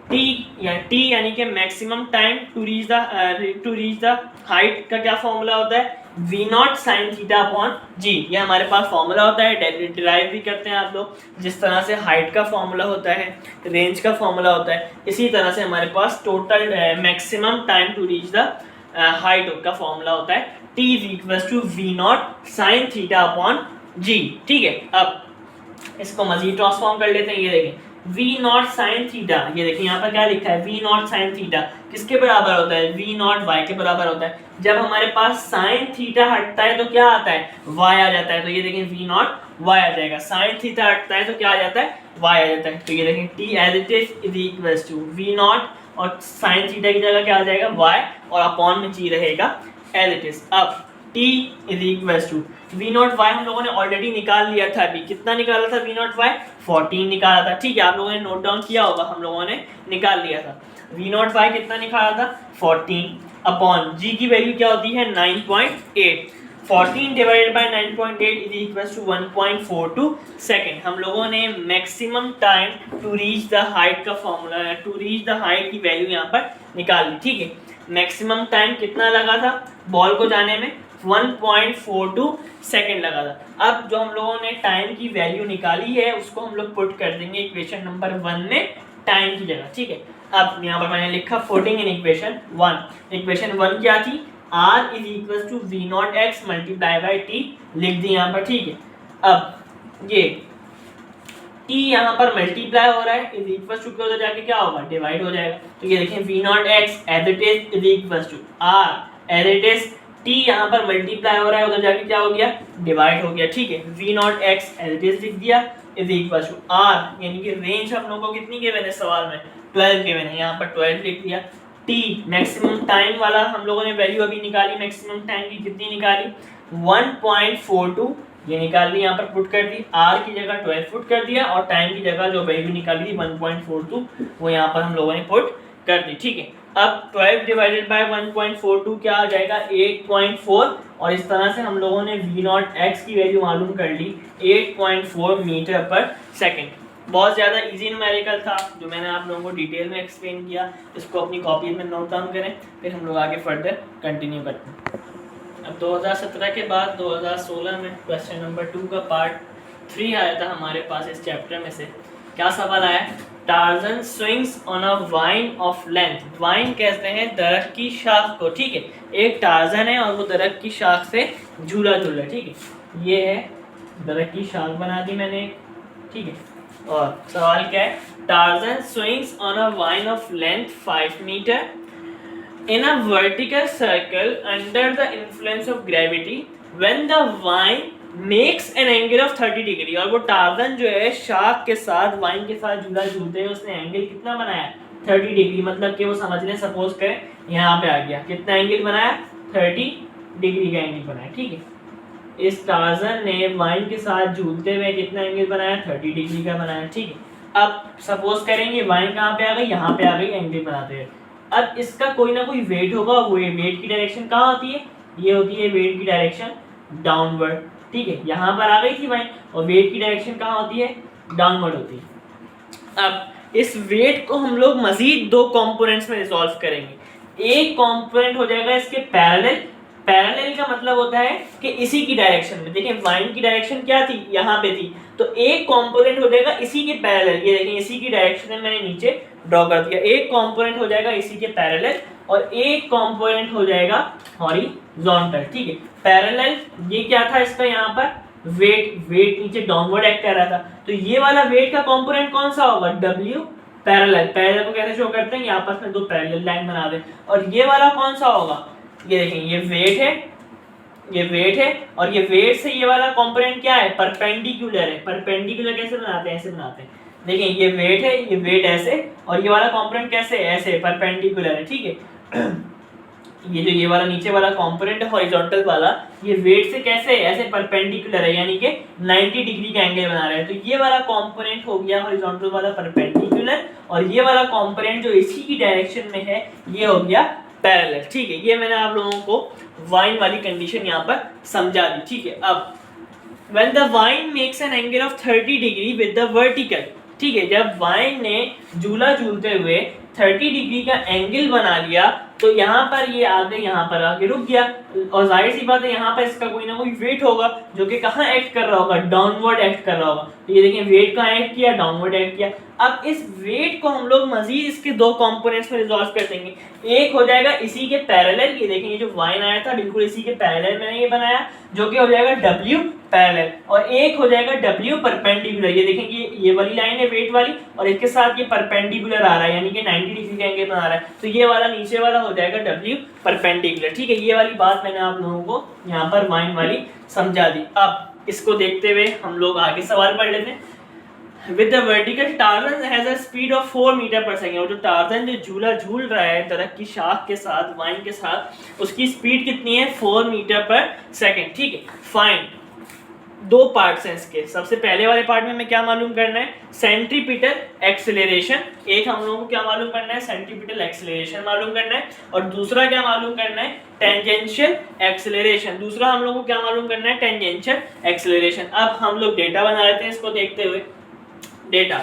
टी यानी कि maximum time to reach the height का क्या फॉर्मूला होता है v naught sine theta upon g. ये हमारे पास फॉर्मूला होता है, डिराइव भी करते हैं आप लोग, जिस तरह से हाइट का फॉर्मूला होता है, रेंज का फॉर्मूला होता है, इसी तरह से हमारे पास total maximum time to reach the height का फॉर्मूला होता है t is equal to v naught sine theta upon g. ठीक है, अब इसको मजीद ट्रांसफॉर्म कर लेते हैं। ये देखें v नॉट साइन थीटा, ये देखिए यहाँ पर क्या लिखा है, v नॉट साइन थीटा किसके बराबर होता है, v नॉट y के बराबर होता है। जब हमारे पास साइन थीटा हटता है तो क्या आता है, y आ जाता है। तो ये देखें v नॉट y आ जाएगा, साइन थीटा हटता है तो क्या आ जाता है, y आ जाता है। तो ये देखें t as it is equal to v naught और साइन थीटा की जगह क्या आ जाएगा y, और अपॉन में g रहेगा एज इट इज। अब t is equal to v naught y हम लोगों ने ऑलरेडी निकाल लिया था। अभी कितना निकाला था वी नॉट वाई, 14 निकाला था। ठीक है, आप लोगों ने नोट डाउन किया होगा, हम लोगों ने निकाल लिया था। वी नॉट वाई कितना निकाला था, 14 अपॉन जी की वैल्यू क्या होती है 9.8। 14 divided by 9.8 is equal to 1.42 second. हम लोगों ने maximum time to reach the height का फॉर्मूला है, टू रीच द हाइट की वैल्यू यहाँ पर निकाल ली। ठीक है, मैक्सिमम टाइम कितना लगा था बॉल को जाने में, 1.42 सेकेंड लगा था। अब जो हम लोगों ने टाइम की वैल्यू निकाली है उसको हम लोग पुट कर देंगे इक्वेशन नंबर 1 में टाइम की जगह। ठीक है, अब यहाँ पर मैंने लिखा पुटिंग इन इक्वेशन 1। इक्वेशन 1 क्या थी, r is equal to v naught x multiply by t लिख दी यहाँ पर। ठीक है, अब ये t यहाँ पर मल्टीप्लाई हो रहा है, इज इक्वल टू उधर जाके क्या होगा, डिवाइड हो जाएगा। तो ये देखें v naught x as it is equal to r as it is, t यहाँ पर मल्टीप्लाई हो रहा है, उधर जाके क्या हो गया, डिवाइड हो गया। ठीक है, v naught x as it is लिख दिया इज इक्वल टू r, यानी कि रेंज हम लोगों को कितनी गिवन है सवाल में, 12 गिवन है, यहाँ पर 12 लिख दिया। t मैक्सिमम टाइम वाला हम लोगों ने वैल्यू अभी निकाली, मैक्सिमम टाइम की कितनी निकाली, 1.42 ये निकाल ली, यहाँ पर पुट कर दी, r की जगह 12 पुट कर दिया, और टाइम की जगह जो वैल्यू निकाली थी 1.42 वो यहाँ पर हम लोगों ने पुट कर दी। ठीक है, अब 12 डिवाइडेड बाय 1.42 क्या आ जाएगा, 8.4, और इस तरह से हम लोगों ने v नॉट x की वैल्यू मालूम कर ली 8.4 मीटर पर सेकेंड। बहुत ज़्यादा इजी न्यूमेरिकल था जो मैंने आप लोगों को डिटेल में एक्सप्लेन किया। इसको अपनी कॉपी में नोट डाउन करें, फिर हम लोग आगे फर्दर कंटिन्यू करते हैं। अब 2017 के बाद 2016 में क्वेश्चन नंबर 2 का पार्ट 3 आया था हमारे पास इस चैप्टर में से। क्या सवाल आया, torsion swings on a vine of length. Wine कहते हैं दरख्त की शाख को। ठीक है, एक टार्जन है और वो दरख्त की शाख से झूला झूल रहा है। ठीक है, ये है दरख्त की शाख बना दी मैंने। ठीक है, और सवाल क्या है, Tarzan swings on a vine of length 5 metre in a vertical circle under the influence of gravity when the vine makes an angle of 30 degree। और वो टार्जन जो है शाख के साथ वाइन के साथ झूला झूलते हैं, उसने एंगल कितना बनाया, 30 डिग्री। मतलब कि वो समझ लें, सपोज करें यहाँ पे आ गया, कितना एंगल बनाया, 30 डिग्री का एंगल बनाया। ठीक है, इस टार्जन ने वाइन के साथ झूलते हुए कितना एंगल बनाया, 30 डिग्री का बनाया। ठीक है, अब सपोज करेंगे वाइन कहाँ पे आ गई, यहाँ पे आ गई एंगल बनाते हुए। अब इसका कोई ना कोई वेट होगा, वो वेट की डायरेक्शन कहाँ होती है, ये होती है वेट की डायरेक्शन डाउनवर्ड। ठीक है, यहाँ पर आ गई थी वाइन, और वेट की डायरेक्शन कहाँ होती है, डाउनवर्ड होती है। अब इस वेट को हम लोग मजीद 2 कंपोनेंट्स में रिजॉल्व करेंगे। एक कंपोनेंट हो जाएगा इसके पैरेलल। पैरेलल का मतलब होता है कि इसी की डायरेक्शन में, देखिए वाइन की डायरेक्शन क्या थी, यहाँ पे थी, तो एक कंपोनेंट हो जाएगा इसी के पैरेलल। ये देखिए इसी की डायरेक्शन में मैंने नीचे ड्रॉ कर दिया। एक कंपोनेंट हो जाएगा इसी के पैरेलल और एक कंपोनेंट हो जाएगा हॉरिजॉन्टल। ठीक है, पैरेलल ये क्या था इसका, यहाँ पर वेट नीचे डाउनवर्ड एक्ट कर रहा था, तो ये वाला वेट का कंपोनेंट कौन सा होगा, W पैरेलल। पैरेलल को कैसे शो करते हैं, आपस में 2 पैरेलल लाइन बना दे। और ये वाला कौन सा होगा, ये देखें ये वेट है, ये वेट है, और ये वेट से ये वाला कंपोनेंट क्या है, परपेंडिकुलर है। परपेंडिकुलर कैसे बनाते हैं, ऐसे बनाते हैं। देखिए ये वेट है, ये वेट ऐसे, और ये वाला कंपोनेंट कैसे है, ऐसे परपेंडिकुलर है। ठीक है, ये जो ये वाला नीचे वाला कंपोनेंट है हॉरिजॉन्टल वाला, ये वेट से कैसे है, ऐसे परपेंडिकुलर है, यानी कि 90 डिग्री का एंगल बना रहा है। तो ये वाला कंपोनेंट हो गया हॉरिजॉन्टल वाला परपेंडिकुलर, और ये वाला कंपोनेंट जो इसी की डायरेक्शन में है ये हो गया पैरेलल। ठीक है, ये मैंने आप लोगों को वाइन वाली कंडीशन यहाँ पर समझा दी। ठीक है, अब when the vine makes an angle of 30 degree with the vertical। ठीक है, जब वाइन ने झूला झूलते हुए 30 डिग्री का एंगल बना लिया तो यहाँ पर ये आगे यहाँ पर आके रुक गया, और जाहिर सी बात है यहाँ पर इसका कोई ना कोई वेट होगा जो कि कहाँ एक्ट कर रहा होगा, डाउनवर्ड एक्ट कर रहा होगा। तो ये देखिए वेट कहाँ एक्ट किया, डाउनवर्ड एक्ट किया। अब इस वेट को हम लोग मजीद इसके दो कंपोनेंट्स में रिजॉल्व कर देंगे। एक हो जाएगा इसी के पैरेलल, ये देखिए ये जो वाइन आया था बिल्कुल इसी के पैरेलल मैंने ये बनाया, जो कि हो जाएगा W पैरेलल, और एक हो जाएगा W परपेंडिकुलर। ये देखेंगे ये वाली लाइन है वेट वाली, और इसके साथ ये परपेंडिकुलर आ रहा है, यानी कि 90 डिग्री का एंगल बना रहा है। तो ये वाला नीचे वाला हो जाएगा W परपेंडिकुलर। ठीक है, ये वाली बात मैंने आप लोगों को यहाँ पर वाइन वाली समझा दी। अब इसको देखते हुए हम लोग आगे सवाल पढ़ लेते हैं। With the vertical, Tarzan has a speed of 4 metre per second. और जो टार्जन जो झूला झूल रहा है दरख्त की शाख के साथ, वाइन के साथ, उसकी स्पीड कितनी है, 4 मीटर पर सेकेंड। ठीक है, फाइन। दो पार्ट्स हैं इसके। सबसे पहले वाले पार्ट में हमें क्या मालूम करना है, सेंट्रीपिटल एक्सेलरेशन। एक हम लोगों को क्या मालूम करना है, सेंट्रीपिटल एक्सेलरेशन मालूम करना है, और दूसरा क्या मालूम करना है, टेंजेंशियल एक्सेलरेशन। दूसरा हम लोगों को क्या मालूम करना है, टेंजेंशियल एक्सेलरेशन। अब हम लोग डेटा बना लेते हैं इसको देखते हुए। Data,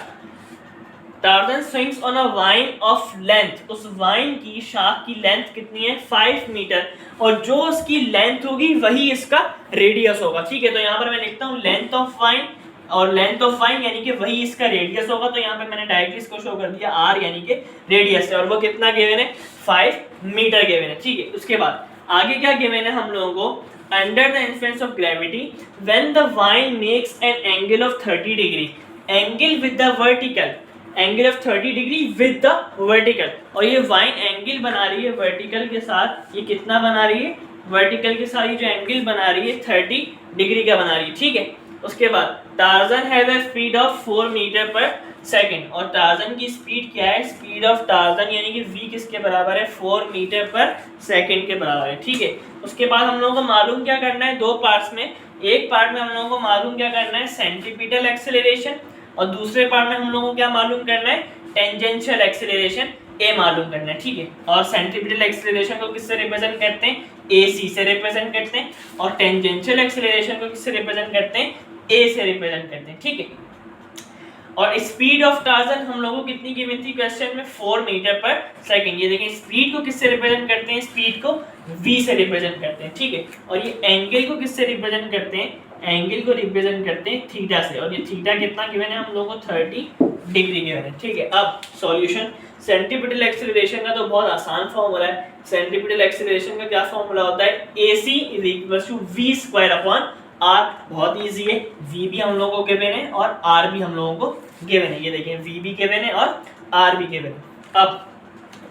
torsion swings on a vine of length, उस वाइन की शाख की लेंथ कितनी है, 5 मीटर, और जो उसकी लेंथ होगी वही इसका रेडियस होगा। ठीक है, तो यहाँ पर मैं लिखता हूँ लेंथ ऑफ वाइन, और लेंथ ऑफ वाइन यानी कि वही इसका रेडियस होगा। तो यहाँ पर मैंने डायरेक्टली इसको शो कर दिया r यानी कि रेडियस है, और वो कितना गिवन है, 5 मीटर गिवन है। ठीक है, उसके बाद आगे क्या गिवन है हम लोगों को, under the influence of gravity when the wine makes an angle of 30 degree, angle with the vertical, angle of 30 degree with the vertical, और ये वाइन एंगल बना रही है वर्टिकल के साथ। ये कितना बना रही है, वर्टिकल के साथ ये जो एंगल बना रही है 30 डिग्री का बना रही है। ठीक है, उसके बाद Tarzan has a speed of 4 metre per second, और टार्जन की स्पीड क्या है, स्पीड ऑफ टार्जन यानी कि v किसके बराबर है, 4 मीटर पर सेकेंड के बराबर है। ठीक है, उसके बाद हम लोगों को मालूम क्या करना है, दो पार्ट्स में। एक पार्ट में हम लोगों को मालूम क्या करना है, सेंट्रीपिटल एक्सेलरेशन, और दूसरे पार्ट में हम लोगों को क्या मालूम करना है, टेंजेंशियल एक्सेलरेशन ए मालूम करना है। ठीक है, और सेंट्रीपिटल एक्सेलरेशन को किससे रिप्रेजेंट करते हैं, AC से रिप्रेजेंट करते हैं, और टेंजेंशियल एक्सेलरेशन को किससे रिप्रेजेंट करते हैं, A से रिप्रेजेंट करते हैं। ठीक है, और स्पीड ऑफ टार्जन हम लोगों को कितनी गिवन थी क्वेश्चन में, 4 मीटर पर सेकेंड। ये देखें स्पीड को किससे रिप्रेजेंट करते हैं, स्पीड को v से रिप्रेजेंट करते हैं। ठीक है, और ये एंगल को किससे रिप्रेजेंट करते हैं, एंगल को रिप्रेजेंट करते हैं थीटा से, और ये थीटा कितना गिवन है हम लोगों को, 30 डिग्री गिवन है। ठीक है, अब सॉल्यूशन। सेंट्रीपिटल एक्सेलरेशन का तो बहुत आसान फॉर्मूला है। सेंट्रीपिटल एक्सेलरेशन का क्या फॉर्मूला होता है, AC = v² r, बहुत इजी है। v भी हम लोगों को गिवन है और r भी हम लोगों को गिवन है। ये देखिए v भी गिवन है और r भी गिवन है। अब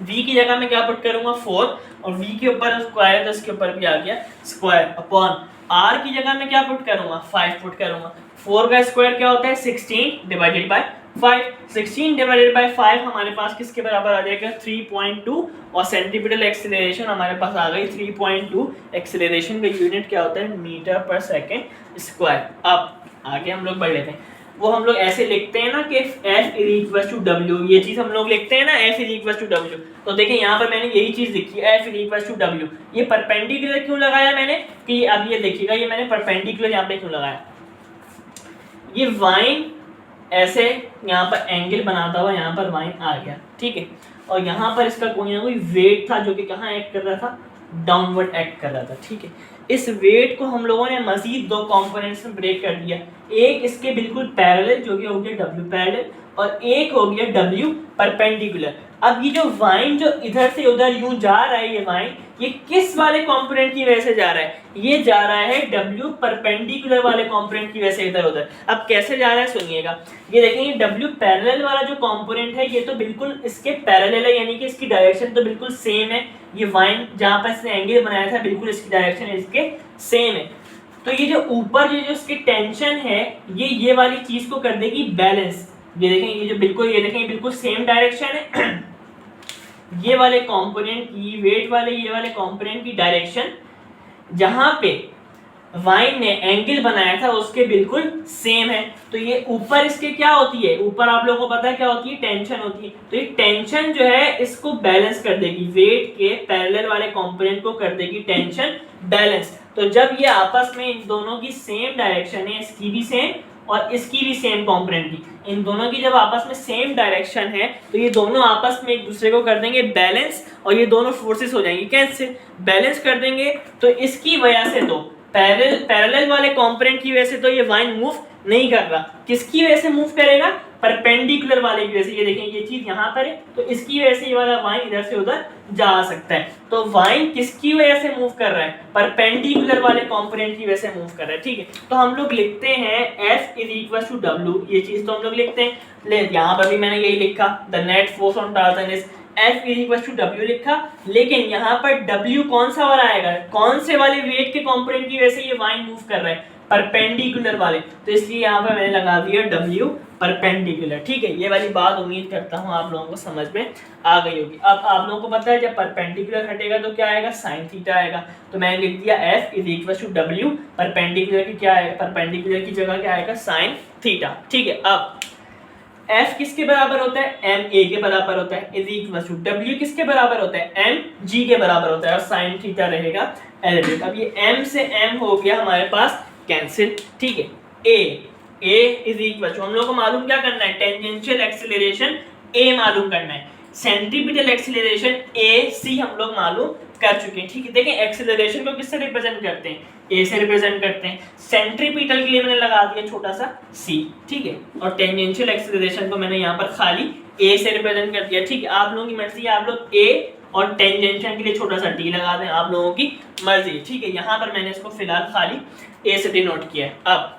v की जगह मैं क्या पुट करूंगा, 4, और v के ऊपर स्क्वायर है तो इसके ऊपर भी आ गया स्क्वायर, अपॉन r की जगह मैं क्या पुट करूंगा, 5 पुट करूंगा। 4 का स्क्वायर क्या होता है, 16 डिवाइडेड बाय 5। 16 डिवाइडेड बाय 5 हमारे पास किसके बराबर आ जाएगा, 3.2, और सेंट्रीपिटल एक्सेलरेशन हमारे पास आ गई 3.2। एक्सेलरेशन का यूनिट क्या होता है, मीटर पर सेकेंड स्क्वायर। अब आगे हम लोग बढ़ लेते हैं। वो हम लोग ऐसे लिखते हैं ना कि F=W, ये चीज़ हम लोग लिखते हैं ना F=W। तो देखें यहाँ पर मैंने यही चीज़ लिखी है, F=W। ये परपेंडिकुलर क्यों लगाया मैंने, कि अब ये देखिएगा, ये मैंने परपेंडिकुलर यहाँ पे क्यों लगाया। ये वाइन ऐसे यहाँ पर एंगल बनाता हुआ यहाँ पर वाइन आ गया, ठीक है, और यहाँ पर इसका कोई ना कोई वेट था जो कि कहाँ एक्ट कर रहा था, डाउनवर्ड एक्ट कर रहा था। ठीक है, इस वेट को हम लोगों ने मजीद दो कंपोनेंट्स में ब्रेक कर दिया। एक इसके बिल्कुल पैरेलल जो कि हो गया W पैरेलल, और एक हो गया W परपेंडिकुलर। अब ये जो वाइन जो इधर से उधर यूं जा रहा है, ये वाइन ये किस वाले कंपोनेंट की वजह से जा रहा है, ये जा रहा है W परपेंडिकुलर वाले कंपोनेंट की वजह से इधर उधर। अब कैसे जा रहा है सुनिएगा, ये देखेंगे W पैरेलल वाला जो कंपोनेंट है ये तो बिल्कुल इसके पैरेलल है, यानी कि इसकी डायरेक्शन तो बिल्कुल सेम है। ये वाइन जहाँ पर इसने एंगल बनाया था बिल्कुल इसकी डायरेक्शन इसके सेम है। तो ये जो ऊपर ये जो इसकी टेंशन है ये वाली चीज को कर देगी बैलेंस। ये देखें, ये जो बिल्कुल ये देखें बिल्कुल सेम डायरेक्शन है। ये वाले कंपोनेंट की वेट वाले ये वाले कंपोनेंट की डायरेक्शन जहां पे वाइन ने एंगल बनाया था उसके बिल्कुल सेम है। तो ये ऊपर इसके क्या होती है, ऊपर आप लोगों को पता है क्या होती है, टेंशन होती है। तो ये टेंशन जो है इसको बैलेंस कर देगी, वेट के पैरेलल वाले कंपोनेंट को कर देगी टेंशन बैलेंस। तो जब ये आपस में इन दोनों की सेम डायरेक्शन है, इसकी भी सेम और इसकी भी सेम कंपोनेंट की, इन दोनों की जब आपस में सेम डायरेक्शन है तो ये दोनों आपस में एक दूसरे को कर देंगे बैलेंस, और ये दोनों फोर्सेस हो जाएंगी कैंसिल, बैलेंस कर देंगे। तो इसकी वजह से तो पैरेलल वाले कंपोनेंट की वजह से तो ये वाइन मूव नहीं कर रहा, किसकी वजह से मूव करेगा, परपेंडिकुलर वाले की वजह से। ये देखें ये चीज यहाँ पर है तो इसकी वजह से ये वाला वाइन इधर से उधर जा सकता है। तो वाइन किसकी वजह से मूव कर रहा है, परपेंडिकुलर वाले कंपोनेंट की वजह से मूव कर रहा है, ठीक है। तो हम लोग लिखते हैं F = W, ये चीज तो हम लोग लिखते हैं, यहाँ पर भी मैंने यही लिखा, the net force on torsion is F = W लिखा, लेकिन यहाँ पर W कौन सा वाला आएगा, कौन से वाले वेट के कंपोनेंट की वजह से ये वाइन मूव कर रहा है, परपेंडिकुलर वाले, तो इसलिए यहाँ पर मैंने लगा दिया W परपेंडिकुलर, ठीक है। ये वाली बात उम्मीद करता हूँ आप लोगों को समझ में आ गई होगी। अब आप लोगों को पता है जब परपेंडिकुलर हटेगा तो क्या आएगा, साइन थीटा आएगा, तो मैंने लिख दिया F = W, परपेंडिकुलर की क्या आएगा, परपेंडिकुलर की जगह क्या आएगा, साइन थीटा, ठीक है। अब F किसके बराबर होता है, ma के बराबर होता है, W किसके बराबर होता है, mg के बराबर होता है, और साइन थीटा रहेगा एलिमेंट। अब ये m से m हो गया हमारे पास कैंसिल, ठीक है। a हम लोग को मालूम क्या करना है, टेंजेंशियल एक्सीलरेशन a मालूम करना है, सेंट्रीपिटल एक्सीलरेशन ac हम लोग मालूम कर चुके हैं, ठीक है। देखें एक्सीलरेशन को किससे रिप्रेजेंट करते हैं, a से रिप्रेजेंट करते हैं, सेंट्रीपिटल के लिए मैंने लगा दिया छोटा सा c, ठीक है, और टेंजेंशियल एक्सीलरेशन को मैंने यहाँ पर खाली a से रिप्रेजेंट कर दिया, ठीक है। आप लोगों की मर्जी है, आप लोग a और टेंजेंशियल के लिए छोटा सा d लगा दें, आप लोगों की मर्जी, ठीक है। यहाँ पर मैंने इसको फिलहाल खाली a से डिनोट किया है। अब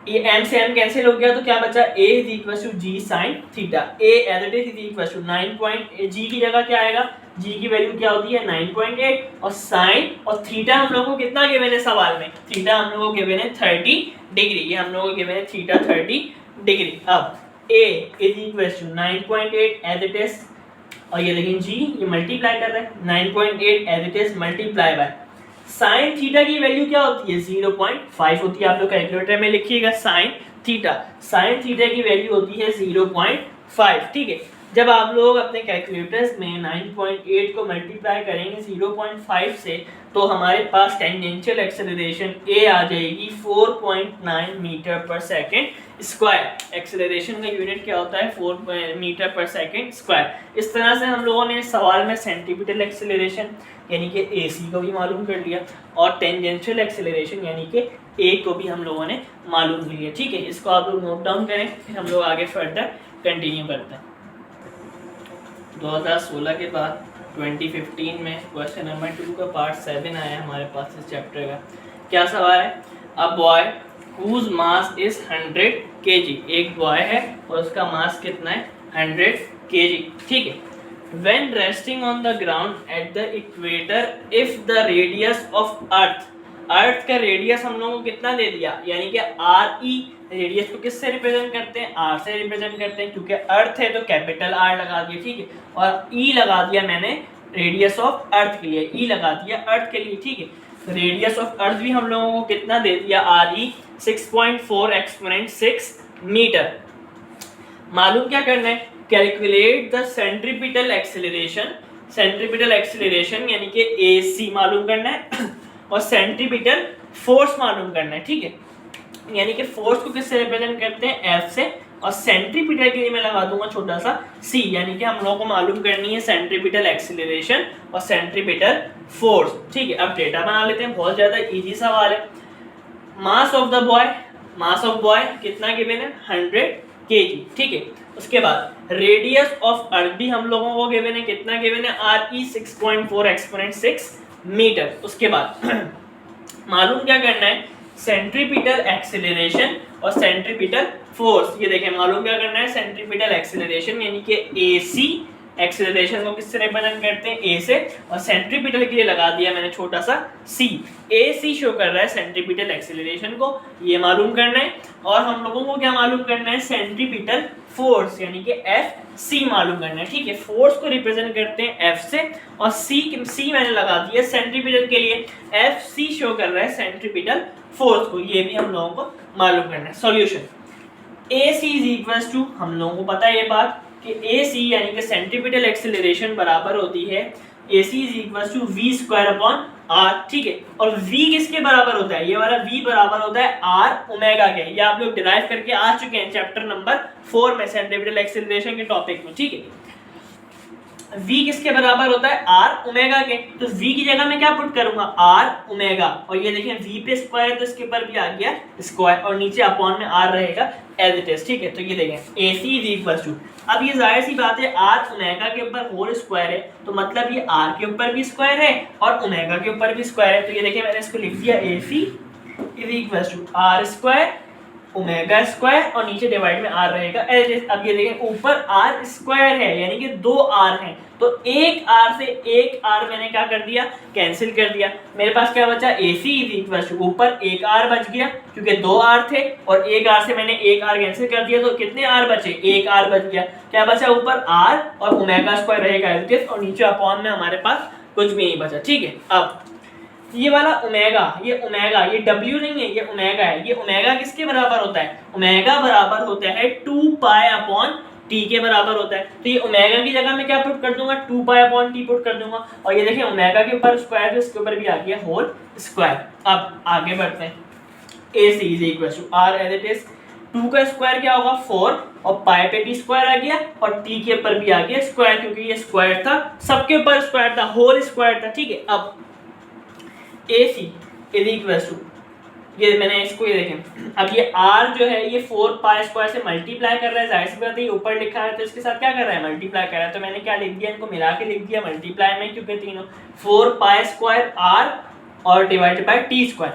ये m से m कैंसिल हो गया तो क्या बचा, a = g sin theta, a as it is = 9. g की जगह क्या आएगा, g की वैल्यू क्या होती है 9.8, और sin और थीटा हम लोगों को कितना गिवन है सवाल में, थीटा हम लोगों को गिवन है 30 डिग्री, ये हम लोगों को गिवन है थीटा 30 डिग्री। अब a = 9.8 as it is, और ये लेकिन g ये मल्टीप्लाई कर रहा है 9.8 as it is multiply by sine theta की वैल्यू क्या होती है 0.5 होती है, आप लोग कैलकुलेटर में लिखिएगा साइन थीटा की वैल्यू होती है 0.5, ठीक है। जब आप लोग अपने कैलकुलेटर्स में 9.8 को मल्टीप्लाई करेंगे 0.5 से तो हमारे पास टेंजेंशियल एक्सेलरेशन a आ जाएगी 4.9 metre per second square. Acceleration का यूनिट क्या होता है 4 मीटर पर सेकेंड स्क्वायर। इस तरह से हम लोगों ने सवाल में सेंटीपिटल एक्सेलरेशन यानी कि AC को भी मालूम कर लिया और टेंजेंशियल एक्सेलरेशन यानी कि A को भी हम लोगों ने मालूम कर लिया, ठीक है। इसको आप लोग नोट डाउन करें, फिर हम लोग आगे फर्दर कंटिन्यू करते हैं। 2016 के बाद 2015 में क्वेश्चन नंबर 2 का पार्ट 7 आया हमारे पास इस चैप्टर का। क्या सवाल है, a boy whose mass is 100 kg, एक बॉय है और उसका मास कितना है 100 kg, ठीक है। When resting on the ground at the equator, if the radius of अर्थ का रेडियस हम लोगों को कितना दे दिया, यानी कि RE, रेडियस को किससे रिप्रेजेंट करते हैं R से रिप्रेजेंट करते हैं, क्योंकि अर्थ है तो कैपिटल R लगा दिया, ठीक है। और E लगा दिया मैंने रेडियस ऑफ अर्थ के लिए, E लगा दिया अर्थ के लिए, ठीक है। रेडियस ऑफ अर्थ भी हम लोगों को कितना दे दिया RE 6.4 एक्सपोनेंट 6 मीटर। मालूम क्या करना है, कैलकुलेट द सेंट्रीपिटल एक्सेलरेशन यानी कि AC मालूम करना है और सेंट्रीपिटल फोर्स मालूम करना है, ठीक है। यानी कि फोर्स को किससे रिप्रेजेंट करते हैं F से, और सेंट्रीपिटल के लिए मैं लगा दूंगा छोटा सा C, यानी कि हम लोगों को मालूम करनी है सेंट्रीपिटल एक्सेलरेशन और सेंट्रीपिटल फोर्स, ठीक है। अब डेटा बना लेते हैं, बहुत ज्यादा इजी सवाल है। मास ऑफ बॉय कितना गिवन है 100 kg, ठीक है। उसके बाद रेडियस ऑफ अर्थ भी हम लोगों को गिवन है, कितना गिवन है RE 6.4 एक्सपोनेंट 6 मीटर। उसके बाद मालूम क्या करना है सेंट्रीपिटल एक्सेलरेशन और सेंट्रीपिटल फोर्स। ये देखें मालूम क्या करना है सेंट्रीपिटल एक्सेलरेशन यानी कि AC, एक्सेलरेशन को किससे रिप्रेजेंट करते हैं A से, और सेंट्रीपिटल के लिए लगा दिया मैंने छोटा सा C। AC शो कर रहा है सेंट्रीपिटल एक्सेलरेशन को, ये मालूम करना है। और हम लोगों को क्या मालूम करना है सेंट्रीपिटल फोर्स यानी कि FC मालूम करना है, ठीक है। फोर्स को रिप्रेजेंट करते हैं F से और C मैंने लगा दिया सेंट्रीपिटल के लिए, FC शो कर रहा है सेंट्रीपिटल फोर्स को, ये भी हम लोगों को मालूम करना है। सॉल्यूशन AC इज हम लोगों को पता है ये बात कि AC यानी कि सेंट्रीपिटल एक्सेलरेशन बराबर होती है AC is V² upon are, ठीक है। और v किसके बराबर होता है, ये वाला v बराबर होता है आर ओमेगा के। ये आप लोग डिराइव करके आ चुके हैं चैप्टर नंबर 4 में सेंट्रीपिटल एक्सीलरेशन के टॉपिक में, ठीक है। v किसके बराबर होता है r ओमेगा के, तो v की जगह मैं क्या पुट करूंगा r ओमेगा, और ये देखें v पे स्क्वायर तो इसके ऊपर भी आ गया स्क्वायर, और नीचे अपॉन में r रहेगा एज इट इज, ठीक है। तो ये देखें AC इज इक्वल टू, अब ये जाहिर सी बात है r ओमेगा के ऊपर होल स्क्वायर है, तो मतलब ये r के ऊपर भी स्क्वायर है और ओमेगा के ऊपर भी स्क्वायर है। तो ये देखिए मैंने इसको लिख दिया AC is equal to r square omega square और नीचे डिवाइड में r रहेगा। अब ये देखें ऊपर r स्क्वायर है यानी कि 2r हैं, तो एक r से एक r मैंने क्या कर दिया, कैंसिल कर दिया। मेरे पास क्या बचा, AC इज इक्वल टू ऊपर एक r बच गया क्योंकि 2r थे और एक r से मैंने एक r कैंसिल कर दिया, तो कितने r बचे, एक r बच गया। क्या बचा, ऊपर r और ओमेगा स्क्वायर रहेगा और नीचे अपॉन में हमारे पास कुछ भी नहीं बचा, ठीक है। अब ये वाला ओमेगा, ये W नहीं है, ये ओमेगा है। ये ओमेगा किसके बराबर होता है, ओमेगा बराबर होता है 2 पाई अपॉन t के बराबर होता है। तो ये ओमेगा की जगह मैं क्या पुट कर दूंगा, 2 पाई अपॉन t पुट कर दूंगा, और ये देखिए ओमेगा के ऊपर स्क्वायर तो इसके ऊपर भी आ गया होल स्क्वायर। अब आगे बढ़ते हैं, AC is equal to r as it is, 2 का स्क्वायर क्या होगा 4 और पाई पे भी स्क्वायर आ गया और t के ऊपर भी आ गया स्क्वायर, क्योंकि ये स्क्वायर था, सबके ऊपर स्क्वायर था, होल स्क्वायर था, ठीक है। अब AC इज इक्वल टू, ये मैंने इसको ये देखें, अब ये r जो है ये 4 पाई स्क्वायर से मल्टीप्लाई कर रहा है, जाहिर सी बात है ये ऊपर लिखा है तो इसके साथ क्या कर रहा है, मल्टीप्लाई कर रहा है। तो मैंने क्या लिख दिया, इनको मिला के लिख दिया मल्टीप्लाई में, क्योंकि तीनों 4 पाई स्क्वायर r और डिवाइडेड बाय t स्क्वायर।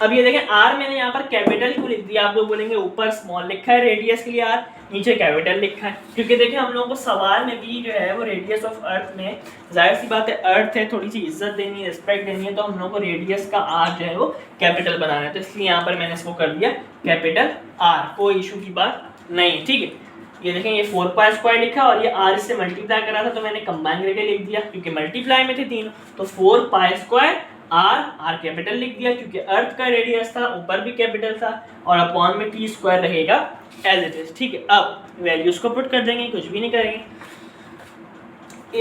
अब ये देखें r मैंने यहाँ पर कैपिटल क्यों लिख दिया, आप लोग बोलेंगे ऊपर स्मॉल लिखा है रेडियस के लिए r, नीचे कैपिटल लिखा है, क्योंकि देखिए हम लोगों को सवाल में भी जो है वो रेडियस ऑफ अर्थ में, जाहिर सी बात है अर्थ है, थोड़ी सी इज्जत देनी है, रिस्पेक्ट देनी है, तो हम लोगों को रेडियस का r जो है वो कैपिटल बनाना है, तो इसलिए यहाँ पर मैंने इसको कर दिया कैपिटल R, कोई इशू की बात नहीं, ठीक है। ये देखें ये 4 पाई स्क्वायर लिखा और ये r से मल्टीप्लाई करा था तो मैंने कंबाइन करके लिख दिया क्योंकि मल्टीप्लाई में थे तीनों, तो 4 पाई स्क्वायर r कैपिटल लिख दिया क्योंकि अर्थ का रेडियस था, ऊपर भी कैपिटल था, और अपॉन में t स्क्वायर रहेगा एज इट इज, ठीक है। अब वैल्यूज को पुट कर देंगे, कुछ भी नहीं करेंगे।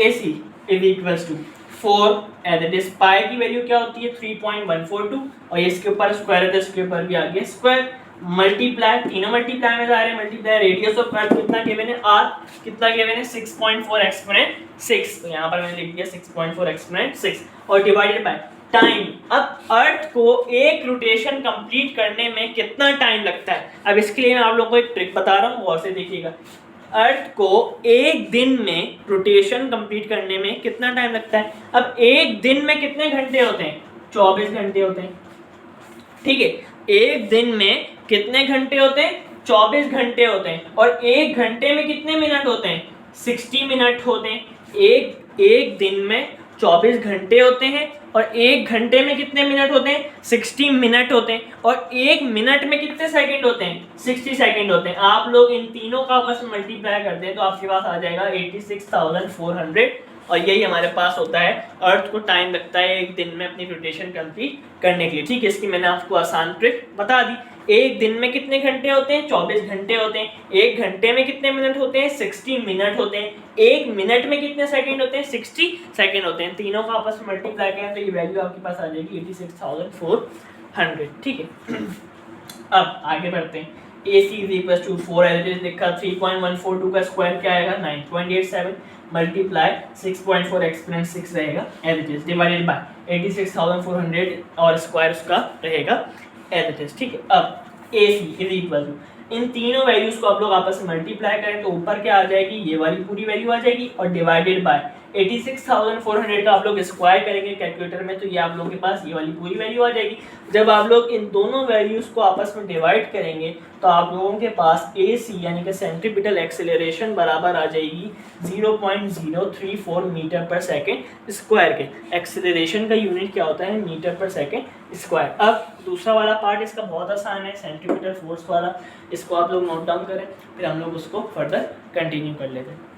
AC is equals to 4 as it is, pi की वैल्यू क्या होती है 3.142 और ये इसके ऊपर स्क्वायर है तो इसके ऊपर भी आ गया स्क्वायर, मल्टीप्लाई, तीनों मल्टीप्लाई में जा रहे हैं, मल्टीप्लाई रेडियस ऑफ अर्थ कितना गिवन है r, कितना गिवन है 6.4 एक्सपोनेंट 6, तो यहाँ पर मैंने लिख दिया 6.4 एक्सपोनेंट 6 और डिवाइडेड बाय टाइम। अब अर्थ को एक रोटेशन कंप्लीट करने में कितना टाइम लगता है, अब इसके लिए मैं आप लोगों को एक ट्रिक बता रहा हूँ, गौर से देखिएगा। अर्थ को एक दिन में रोटेशन कंप्लीट करने में कितना टाइम लगता है, अब एक दिन में कितने घंटे होते हैं, 24 घंटे होते हैं, ठीक है। एक दिन में कितने घंटे होते हैं, 24 घंटे होते हैं, और एक घंटे में कितने मिनट होते हैं, 60 मिनट होते हैं। एक दिन में 24 घंटे होते हैं और एक घंटे में कितने मिनट होते हैं, 60 मिनट होते हैं, और एक मिनट में कितने सेकंड होते हैं, 60 सेकंड होते हैं। आप लोग इन तीनों का आपस में मल्टीप्लाई करते हैं तो आपके पास आ जाएगा 86,400, और यही हमारे पास होता है अर्थ को टाइम लगता है एक दिन में अपनी रोटेशन कंप्लीट करने के लिए, ठीक है। इसकी मैंने आपको आसान ट्रिक बता दी। एक दिन में कितने घंटे होते हैं, 24 घंटे होते हैं। एक घंटे में कितने मिनट होते हैं, 60 मिनट होते हैं। एक मिनट में कितने सेकंड होते हैं, 60 सेकंड होते हैं। तीनों का आपस में मल्टीप्लाई करें तो ये वैल्यू आपके पास आ जाएगी 86,400, ठीक है। अब आगे बढ़ते हैं। AC is equal to 4 as it is लिखा, 3.142 का स्क्वायर क्या आएगा 9.87 मल्टीप्लाई 6.4 एक्सपोनेंट 6 रहेगा as it is, divided by 86,400 और स्क्वायर उसका रहेगा एज इट इज, ठीक है। अब AC इज इक्वल टू, इन तीनों वैल्यूज को आप लोग आपस में मल्टीप्लाई करें तो ऊपर क्या आ जाएगी, ये वाली पूरी वैल्यू आ जाएगी, और डिवाइडेड बाय 86,400 का आप लोग स्क्वायर करेंगे कैलकुलेटर में तो ये आप लोगों के पास ये वाली पूरी वैल्यू आ जाएगी। जब आप लोग इन दोनों वैल्यूज को आपस में डिवाइड करेंगे तो आप लोगों के पास AC यानी कि सेंट्रीपिटल एक्सेलरेशन बराबर आ जाएगी 0.034 मीटर पर सेकेंड स्क्वायर के। एक्सेलरेशन का यूनिट क्या होता है, मीटर पर सेकेंड स्क्वायर। अब दूसरा वाला पार्ट इसका बहुत आसान है, सेंट्रीपिटल फोर्स वाला, इसको आप लोग नोट डाउन करें, फिर हम लोग उसको फर्दर कंटिन्यू कर लेते हैं।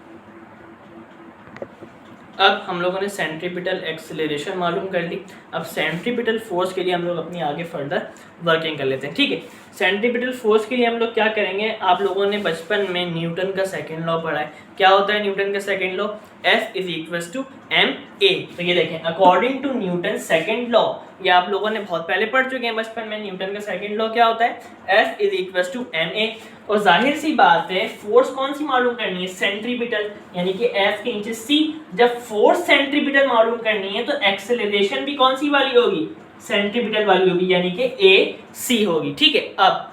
अब हम लोगों ने सेंट्रीपिटल एक्सेलरेशन मालूम कर ली, अब सेंट्रीपिटल फोर्स के लिए हम लोग अपनी आगे फर्दर वर्किंग कर लेते हैं, ठीक है। सेंट्रीपिटल फोर्स के लिए हम लोग क्या करेंगे, आप लोगों ने बचपन में न्यूटन का सेकंड लॉ पढ़ा है। क्या होता है न्यूटन का second law, F is equal to ma। तो ये देखें according to Newton second law, ये आप लोगों ने बहुत पहले पढ़ चुके हैं बचपन में, न्यूटन का सेकंड लॉ क्या होता है, F is equal to ma। और जाहिर सी बात है फोर्स कौन सी मालूम करनी है, सेंट्रीपिटल, यानी कि F के नीचे c। जब फोर्स सेंट्रीपिटल मालूम करनी है तो एक्सेलरेशन भी कौन सी वाली होगी, सेंट्रीपिटल वाली होगी, यानी कि ac होगी। ठीक है, अब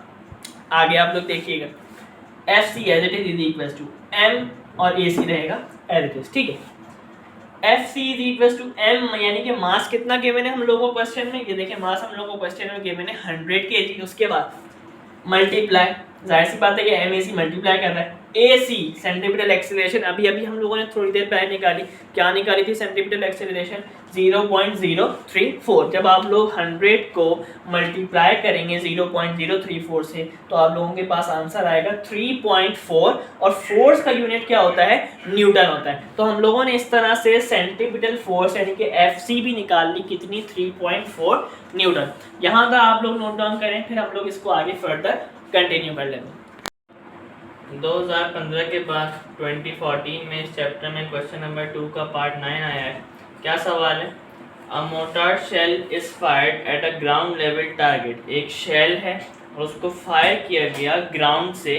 आगे आप लोग देखिएगा F C as it is equal to M और ए सी रहेगा एज इट इज। ठीक है, F C is equal to M, यानी कि मास कितना गिवन है हम लोगों को क्वेश्चन में, ये देखिए मास हम लोगों को क्वेश्चन में गिवन है 100 kg। उसके बाद मल्टीप्लाई, जाहिर सी बात है कि एम ए सी मल्टीप्लाई कर रहा है ए सी सेंट्रीपिटल एक्सेलरेशन, अभी अभी हम लोगों ने थोड़ी देर पहले निकाली, क्या निकाली थी सेंट्रीपिटल एक्सेलरेशन 0.034। जब आप लोग 100 को मल्टीप्लाई करेंगे 0.034 से तो आप लोगों के पास आंसर आएगा 3.4, और फोर्स का यूनिट क्या होता है, न्यूटन होता है। तो हम लोगों ने इस तरह से सेंट्रीपिटल फोर्स यानी कि एफ सी भी निकाल ली, कितनी 3.4 न्यूटन। यहाँ तक आप लोग नोट डाउन करें, फिर हम लोग इसको आगे फर्दर कंटिन्यू कर लेंगे। 2015 के बाद 2014 में इस चैप्टर में क्वेश्चन नंबर 2 का पार्ट 9 आया है। क्या सवाल है, a mortar shell is fired at a ground level target. एक शेल है और उसको फायर किया गया ग्राउंड से,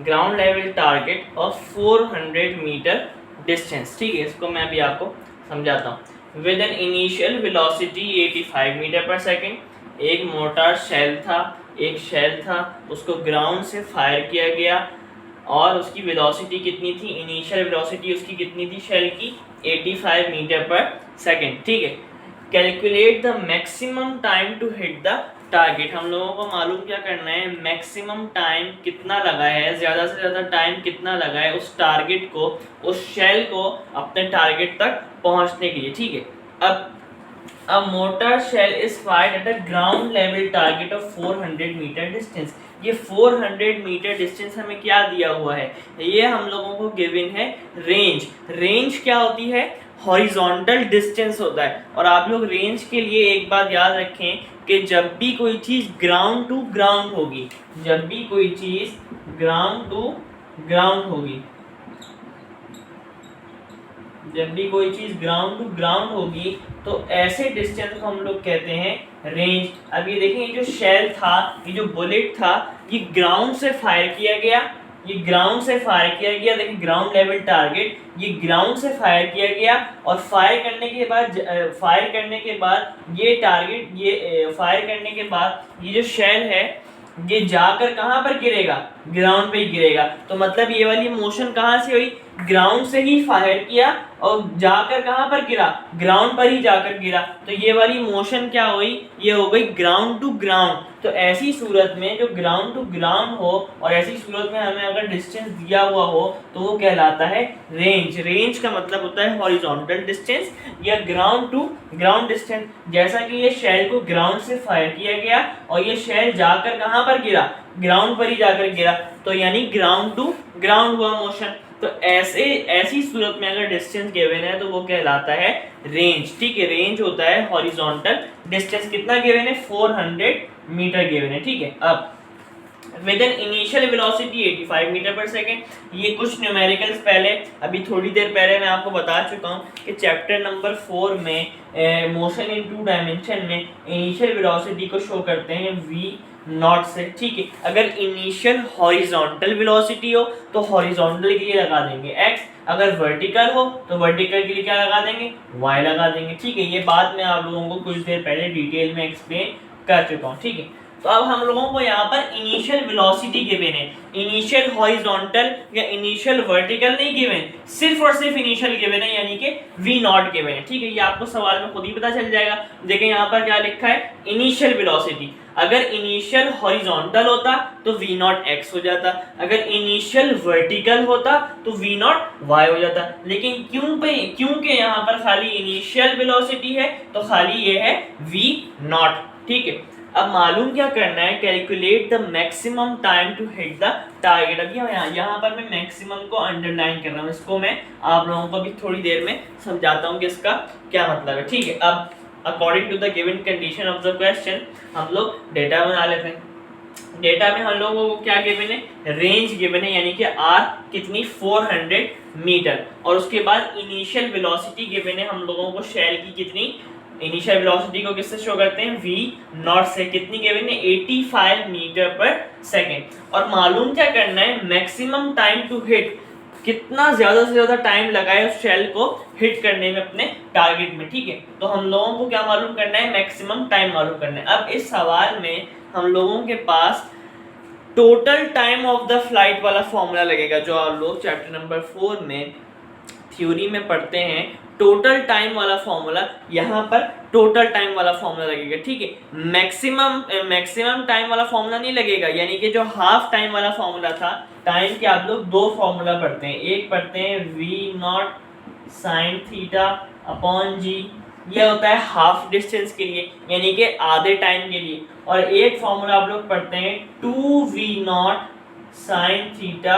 ground level target of 400 metre distance. ठीक है, इसको मैं अभी आपको समझाता हूँ। With an initial velocity 85 metre per second. एक मोर्टार शेल था, एक शेल था, उसको ग्राउंड से फायर किया गया और उसकी वेलोसिटी कितनी थी, इनिशियल वेलोसिटी उसकी कितनी थी शेल की, 85 मीटर पर सेकेंड। ठीक है, calculate the maximum time to hit the target. हम लोगों को मालूम क्या करना है, मैक्सिमम टाइम कितना लगा है, ज़्यादा से ज़्यादा टाइम कितना लगा है उस टारगेट को, उस शेल को अपने टारगेट तक पहुंचने के लिए। ठीक है, अब A mortar shell is fired at a ground level target of 400 metre distance. ये 400 मीटर डिस्टेंस हमें क्या दिया हुआ है, ये हम लोगों को गिवन है रेंज। रेंज क्या होती है, हॉरिजॉन्टल डिस्टेंस होता है। और आप लोग रेंज के लिए एक बात याद रखें कि जब भी कोई चीज़ ग्राउंड टू ग्राउंड होगी, जब भी कोई चीज़ ग्राउंड टू ग्राउंड होगी, जब भी कोई चीज ग्राउंड टू ग्राउंड होगी तो ऐसे डिस्टेंस को हम लोग कहते हैं रेंज। अब ये देखें, ये जो शेल था, ये जो बुलेट था, ये ग्राउंड से फायर किया गया, ये ग्राउंड से फायर किया गया। देखिए ग्राउंड लेवल टारगेट, ये ग्राउंड से फायर किया गया और फायर करने के बाद ये टारगेट, ये फायर करने के बाद ये जो शेल है ये जाकर कहाँ पर गिरेगा, ग्राउंड पे ही गिरेगा। तो मतलब ये वाली मोशन कहाँ से हुई, ग्राउंड से ही फायर किया और जाकर कहाँ पर गिरा, ग्राउंड पर ही जाकर गिरा। तो ये वाली मोशन क्या हुई, ये हो गई ग्राउंड टू ग्राउंड। तो ऐसी सूरत में जो ग्राउंड टू ग्राउंड हो और ऐसी सूरत में हमें अगर डिस्टेंस दिया हुआ हो तो वो कहलाता है रेंज। रेंज का मतलब होता है हॉरिजॉन्टल डिस्टेंस या ग्राउंड टू ग्राउंड डिस्टेंस। जैसा कि ये शेल को ग्राउंड से फायर किया गया और ये शेल जाकर कहाँ पर गिरा, ग्राउंड पर ही जाकर गिरा, तो यानी ग्राउंड टू ग्राउंड हुआ मोशन। तो ऐसी सूरत में अगर डिस्टेंस गिवन है तो वो कहलाता है रेंज। ठीक है, रेंज होता है हॉरिजॉन्टल डिस्टेंस। कितना गिवन है, 400 मीटर गिवन है। ठीक है, अब with an initial velocity 85 metre per second. ये कुछ न्यूमेरिकल्स पहले, अभी थोड़ी देर पहले मैं आपको बता चुका हूँ कि चैप्टर नंबर 4 में मोशन इन 2 डायमेंशन में इनिशियल वेलोसिटी को शो करते हैं v नॉट से। ठीक है, अगर इनिशियल हॉरिजॉन्टल वेलोसिटी हो तो हॉरिजॉन्टल के लिए लगा देंगे x, अगर वर्टिकल हो तो वर्टिकल के लिए क्या लगा देंगे, y लगा देंगे। ठीक है, ये बात मैं आप लोगों को कुछ देर पहले डिटेल में एक्सप्लेन कर चुका हूँ। ठीक है, तो अब हम लोगों को यहाँ पर इनिशियल वेलोसिटी गिवन है, इनिशियल हॉरिजॉन्टल या इनिशियल वर्टिकल नहीं गिवन, सिर्फ और सिर्फ इनिशियल गिवन है, यानी कि v नॉट गिवन है। ठीक है, ये आपको सवाल में खुद ही पता चल जाएगा। देखिए यहाँ पर क्या लिखा है, इनिशियल वेलोसिटी। अगर इनिशियल हॉरिजॉन्टल होता तो v नॉट x हो जाता, अगर इनिशियल वर्टिकल होता तो v नॉट y हो जाता। लेकिन क्योंकि यहाँ पर खाली इनिशियल वेलोसिटी है तो खाली ये है v नॉट। ठीक है, अब मालूम क्या करना है, calculate the maximum time to hit the target. अब यहाँ पर मैं मैक्सिमम को अंडरलाइन कर रहा हूँ, इसको मैं आप लोगों को भी थोड़ी देर में समझाता हूँ कि इसका क्या मतलब है। ठीक है, अब according to the given condition of the question हम लोग डेटा बना लेते हैं। डेटा में हम लोगों को क्या गिवन है, रेंज गिवन है, यानी कि आर कितनी 400 मीटर, और उसके बाद इनिशियल वेलोसिटी गिवन है हम लोगों को शेल की कितनी, इनिशियल वेलोसिटी को किससे शो करते हैं, v नॉट से, कितनी गिवन है 85 मीटर पर सेकेंड। और मालूम क्या करना है, मैक्सिमम टाइम टू हिट, कितना ज्यादा से ज्यादा टाइम लगाए उस शेल को हिट करने में अपने टारगेट में, ठीक है। तो हम लोगों को क्या मालूम करना है, मैक्सिमम टाइम मालूम करना है। अब इस सवाल में हम लोगों के पास total time of the flight वाला फॉर्मूला लगेगा, जो आप लोग चैप्टर नंबर 4 में थ्योरी में पढ़ते हैं, टोटल टाइम वाला फॉर्मूला, यहाँ पर टोटल टाइम वाला फॉर्मूला लगेगा, ठीक है। मैक्सिमम टाइम वाला फॉर्मूला नहीं लगेगा, यानी कि जो हाफ टाइम वाला फॉर्मूला था, टाइम के आप लोग दो फॉर्मूला पढ़ते हैं, एक पढ़ते हैं v naught sine theta upon g, ये होता है हाफ डिस्टेंस के लिए, यानी कि आधे टाइम के लिए, और एक फॉर्मूला आप लोग पढ़ते हैं 2v naught sine theta